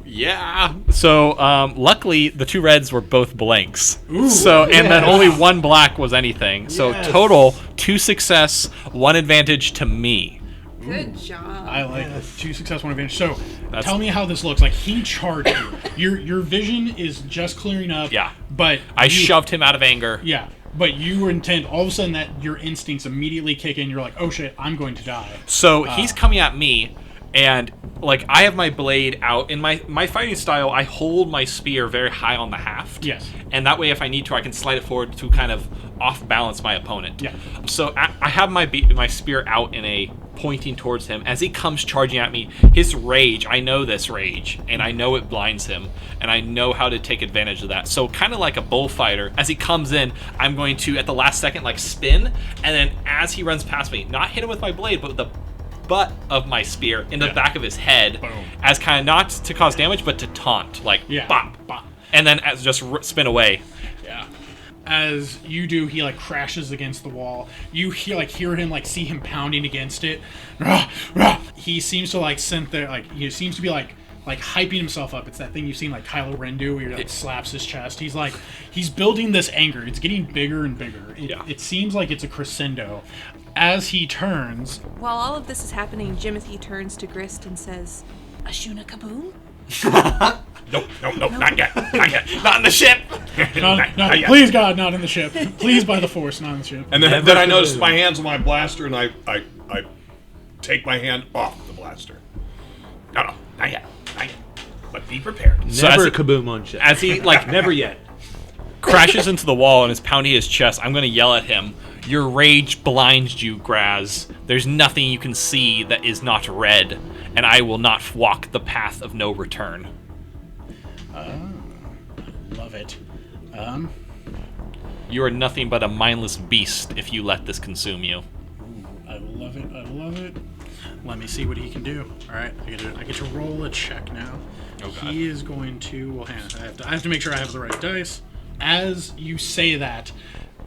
Yeah. So luckily the 2 reds were both blanks. Ooh, then only 1 black was anything. So total 2 success, 1 advantage to me. Good job. I like that. 2 success, 1 advantage. So, tell me how this looks. Like, he charged you. Your vision is just clearing up. Yeah. But I shoved him out of anger. Yeah. But you were intent. All of a sudden, that your instincts immediately kick in. You're like, oh shit, I'm going to die. So he's coming at me, and like I have my blade out. In my fighting style, I hold my spear very high on the haft. Yes. And that way, if I need to, I can slide it forward to kind of off balance my opponent. Yeah. So I have my spear out in a pointing towards him. As he comes charging at me, his rage, I know this rage, and I know it blinds him, and I know how to take advantage of that. So kind of like a bullfighter, as he comes in, I'm going to, at the last second, like spin, and then as he runs past me, not hit him with my blade, but with the butt of my spear in the back of his head. Boom. As kind of not to cause damage, but to taunt, like bop, bop. And then as just spin away. Yeah. As you do, he like crashes against the wall. You hear him like see him pounding against it. Rah, rah. He seems to like he seems to be like hyping himself up. It's that thing you've seen like Kylo Ren do, where he like slaps his chest. He's building this anger. It's getting bigger and bigger. It seems like it's a crescendo. As he turns, While all of this is happening, Jimothy turns to Grist and says, "Ashuna Kaboom?" Nope, not yet. Not in the ship. not, Not yet. please God, not in the ship. Please by the Force, not in the ship. And then I noticed my hands on my blaster, and I take my hand off the blaster. No, not yet. But be prepared. So Never as he- kaboom on shit. As he like Never yet. crashes into the wall and is pounding his chest, I'm going to yell at him. Your rage blinds you, Graz. There's nothing you can see that is not red, and I will not walk the path of no return. Love it. You are nothing but a mindless beast if you let this consume you. I love it. Let me see what he can do. All right, I get to roll a check now. Oh, God. He is going to. Well, hang on. I have to make sure I have the right dice. As you say that,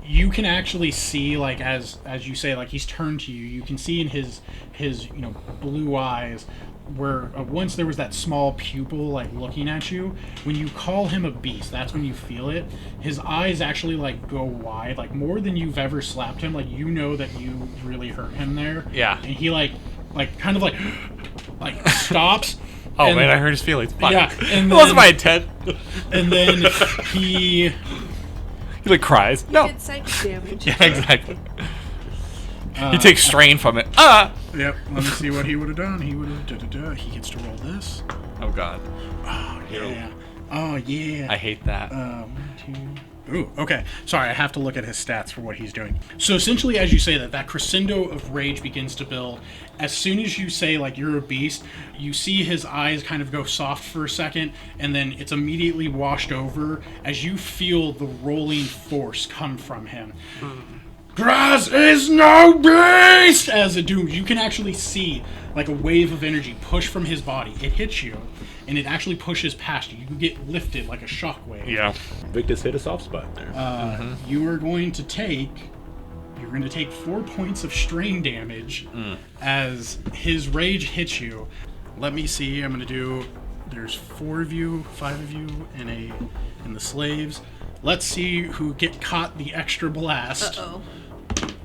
you can actually see, like, as you say, like, he's turned to you. You can see in his blue eyes where once there was that small pupil, like, looking at you. When you call him a beast, that's when you feel it. His eyes actually, like, go wide, like, more than you've ever slapped him. Like, you know that you really hurt him there. Yeah. And he, kind of stops. Oh, and, man, I hurt his feelings. Fuck. Yeah, and That wasn't then- my intent. And then he... He like cries. No. Did psychic damage. Yeah, exactly. He takes strain from it. Yep, let me see what he would have done. He would have... He gets to roll this. Oh, God. Oh, yeah. Oh, yeah. I hate that. 1, 2... Ooh, okay. Sorry, I have to look at his stats for what he's doing. So essentially, as you say that crescendo of rage begins to build. As soon as you say, like, you're a beast, you see his eyes kind of go soft for a second, and then it's immediately washed over as you feel the rolling force come from him. Graz is no beast! As a doom, you can actually see, like, a wave of energy push from his body. It hits you, and it actually pushes past you. You get lifted like a shockwave. Yeah. Victus hit a soft spot there. You are going to take 4 points of strain damage as his rage hits you. Let me see. I'm going to do. There's 4 of you, 5 of you in the slaves. Let's see who get caught the extra blast. Uh-oh.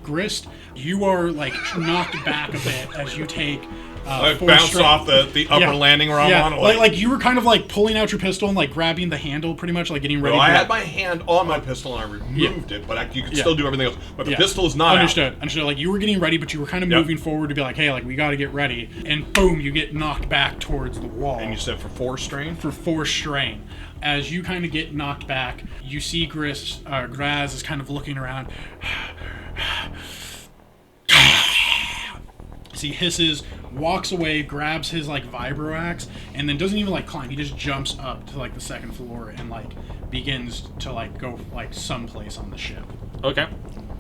Grist, you are like knocked back a bit as you take. I 4 bounce strain. off the upper landing where I'm on. Like you were kind of like pulling out your pistol and like grabbing the handle, pretty much like getting ready. Well, to I go. had my hand on my pistol and I removed it, but you could still do everything else. But the pistol is not Understood. Like you were getting ready, but you were kind of moving forward to be like, hey, like we got to get ready, and boom, you get knocked back towards the wall. And you said for 4 strain? For 4 strain. As you kind of get knocked back, you see Graz is kind of looking around. As he hisses, walks away, grabs his like vibro axe, and then doesn't even like climb. He just jumps up to like the 2nd floor and like begins to like go like someplace on the ship. Okay.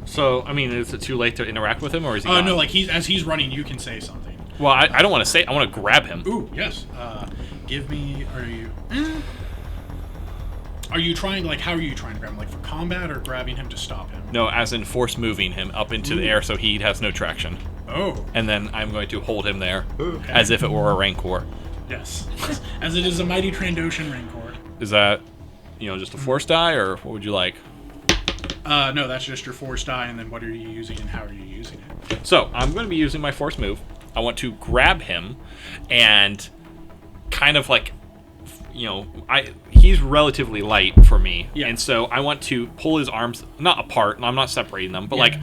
So, I mean, is it too late to interact with him, or is he gone? No, like as he's running, you can say something. Well, I don't want to say. I want to grab him. Ooh, yes. Give me. Are you trying? Like, how are you trying to grab him? Like for combat or grabbing him to stop him? No, as in force moving him up into the air so he has no traction. Oh. And then I'm going to hold him there as if it were a Rancor. Yes. As it is a mighty Trandoshan Rancor. Is that, just a force die, or what would you like? No, that's just your force die, and then what are you using and how are you using it? So, I'm going to be using my force move. I want to grab him and kind of like, he's relatively light for me. Yeah. And so I want to pull his arms, not apart, and I'm not separating them, but like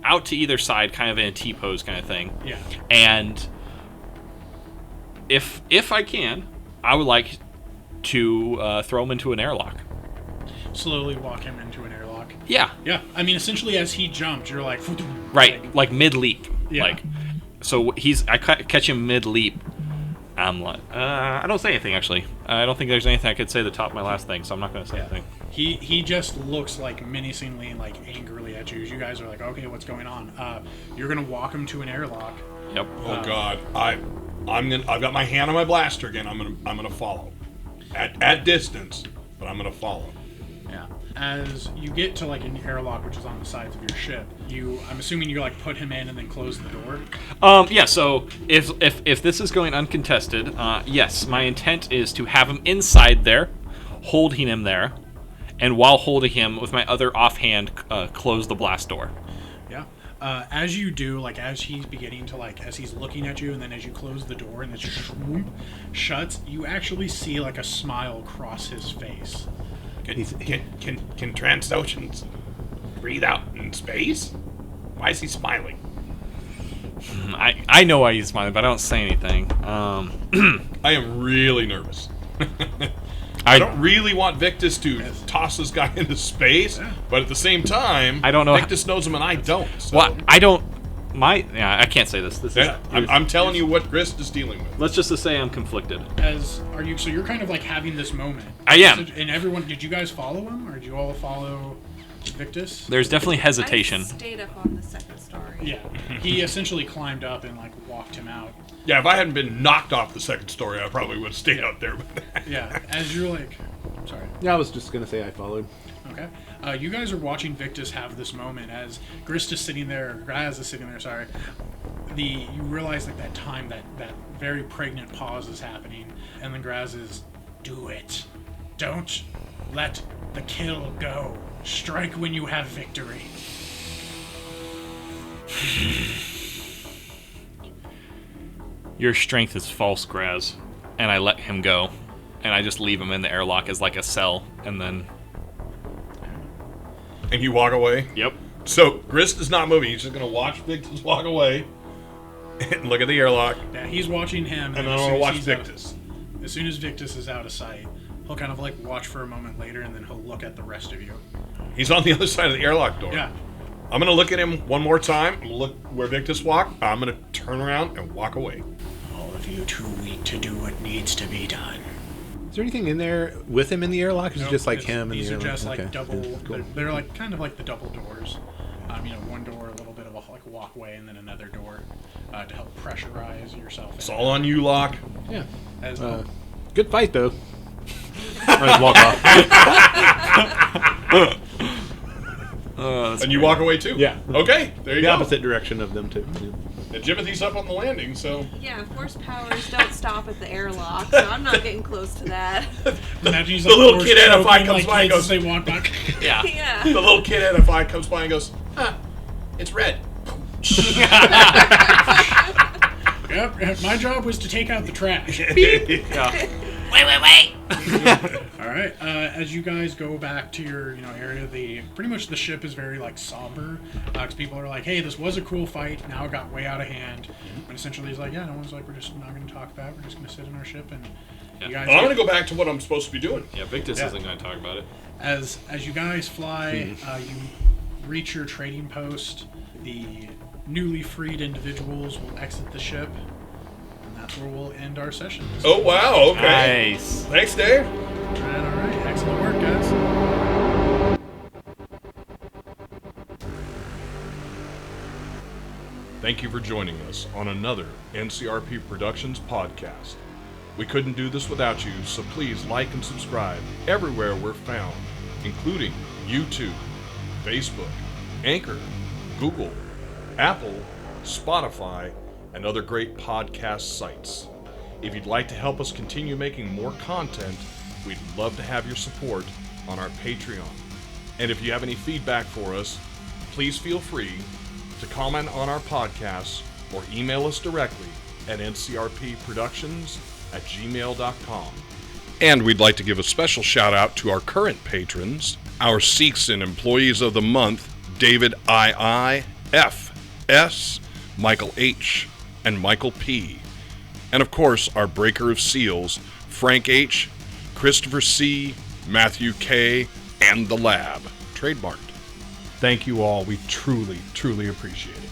out to either side, kind of in a T-pose kind of thing. Yeah. And if I can, I would like to throw him into an airlock. Slowly walk him into an airlock. Yeah. Yeah. I mean, essentially, as he jumped, you're like... Right, like mid-leap. Yeah. Like, so I catch him mid-leap. I'm like, I don't say anything, actually. I don't think there's anything I could say the top of my last thing, so I'm not going to say anything. He just looks like menacingly and like angrily at you. You guys are like, okay, what's going on? You're gonna walk him to an airlock. Yep. Oh God, I've got my hand on my blaster again. I'm gonna follow, at distance, but I'm gonna follow. Yeah. As you get to like an airlock, which is on the sides of your ship, I'm assuming you like put him in and then close the door. Yeah. So if this is going uncontested, yes, my intent is to have him inside there, holding him there, and while holding him with my other offhand, close the blast door. Yeah. As you do, like as he's beginning to as he's looking at you, and then as you close the door and it shuts, you actually see like a smile cross his face. Can Transoceans breathe out in space? Why is he smiling? I know why he's smiling, but I don't say anything. I am really nervous. I don't really want Victus to toss this guy into space, but at the same time, I don't know. Victus knows him and I don't. So. Well, I don't. I can't say this. I'm telling you what Grist is dealing with. Let's just say I'm conflicted. So you're kind of like having this moment. I am. And everyone, did you guys follow him, or did you all follow Victus? There's definitely hesitation. I stayed up on the second story. Yeah. He essentially climbed up and like walked him out. Yeah, if I hadn't been knocked off the second story, I probably would have stayed out there. Yeah. As you're like, sorry. Yeah, I was just gonna say I followed. Okay. You guys are watching Victus have this moment as Grist is sitting there, Graz is sitting there, sorry. You realize like that time, that very pregnant pause is happening, and then Graz is, do it. Don't let the kill go. Strike when you have victory. Your strength is false, Graz. And I let him go. And I just leave him in the airlock as like a cell, and then... And you walk away? Yep. So, Grist is not moving. He's just going to watch Victus walk away and look at the airlock. Yeah, he's watching him. And then I'm going to watch Victus. As soon as Victus is out of sight, he'll kind of like watch for a moment later, and then he'll look at the rest of you. He's on the other side of the airlock door. Yeah. I'm going to look at him one more time. I'm going to look where Victus walked. I'm going to turn around and walk away. All of you too weak to do what needs to be done. Is there anything in there with him in the airlock? Is it just like him? These in are the just airlock? like double. Yeah, cool. They're like kind of like the double doors. One door, a little bit of a like walkway, and then another door to help pressurize yourself. It's all on you, Locke. Yeah. As Good fight, though. I just walk off. And you walk away too? Yeah. Okay, there you The go. opposite direction of them, too. And Jimothy's up on the landing, so... Yeah, force powers don't stop at the airlock, so I'm not getting close to that. Imagine he's The like little force kid NFI choking, comes by and kids goes- as they walk back. Yeah. Yeah. The little kid NFI comes by and goes, it's red. Yep. My job was to take out the trash. Yeah. Wait. All right. As you guys go back to your area, pretty much the ship is very like somber because people are like, "Hey, this was a cool fight. Now it got way out of hand." And essentially, he's like, "Yeah, no one's like, we're just not going to talk about it. We're just going to sit in our ship and you guys." I'm going to go back to what I'm supposed to be doing. Yeah, Victus isn't going to talk about it. As you guys fly, you reach your trading post. The newly freed individuals will exit the ship, and that's where we'll end our session. Oh, wow, okay. Nice. Thanks, Dave. All right. Excellent work, guys. Thank you for joining us on another NCRP Productions podcast. We couldn't do this without you, so please like and subscribe everywhere we're found, including YouTube, Facebook, Anchor, Google, Apple, Spotify, and other great podcast sites. If you'd like to help us continue making more content, we'd love to have your support on our Patreon. And if you have any feedback for us, please feel free to comment on our podcasts or email us directly at ncrpproductions@gmail.com. And we'd like to give a special shout out to our current patrons, our Seeks and Employees of the Month, David II, F, S, Michael H, and Michael P. And of course, our Breaker of Seals, Frank H, Christopher C, Matthew K, and The Lab, trademarked. Thank you all. We truly, truly appreciate it.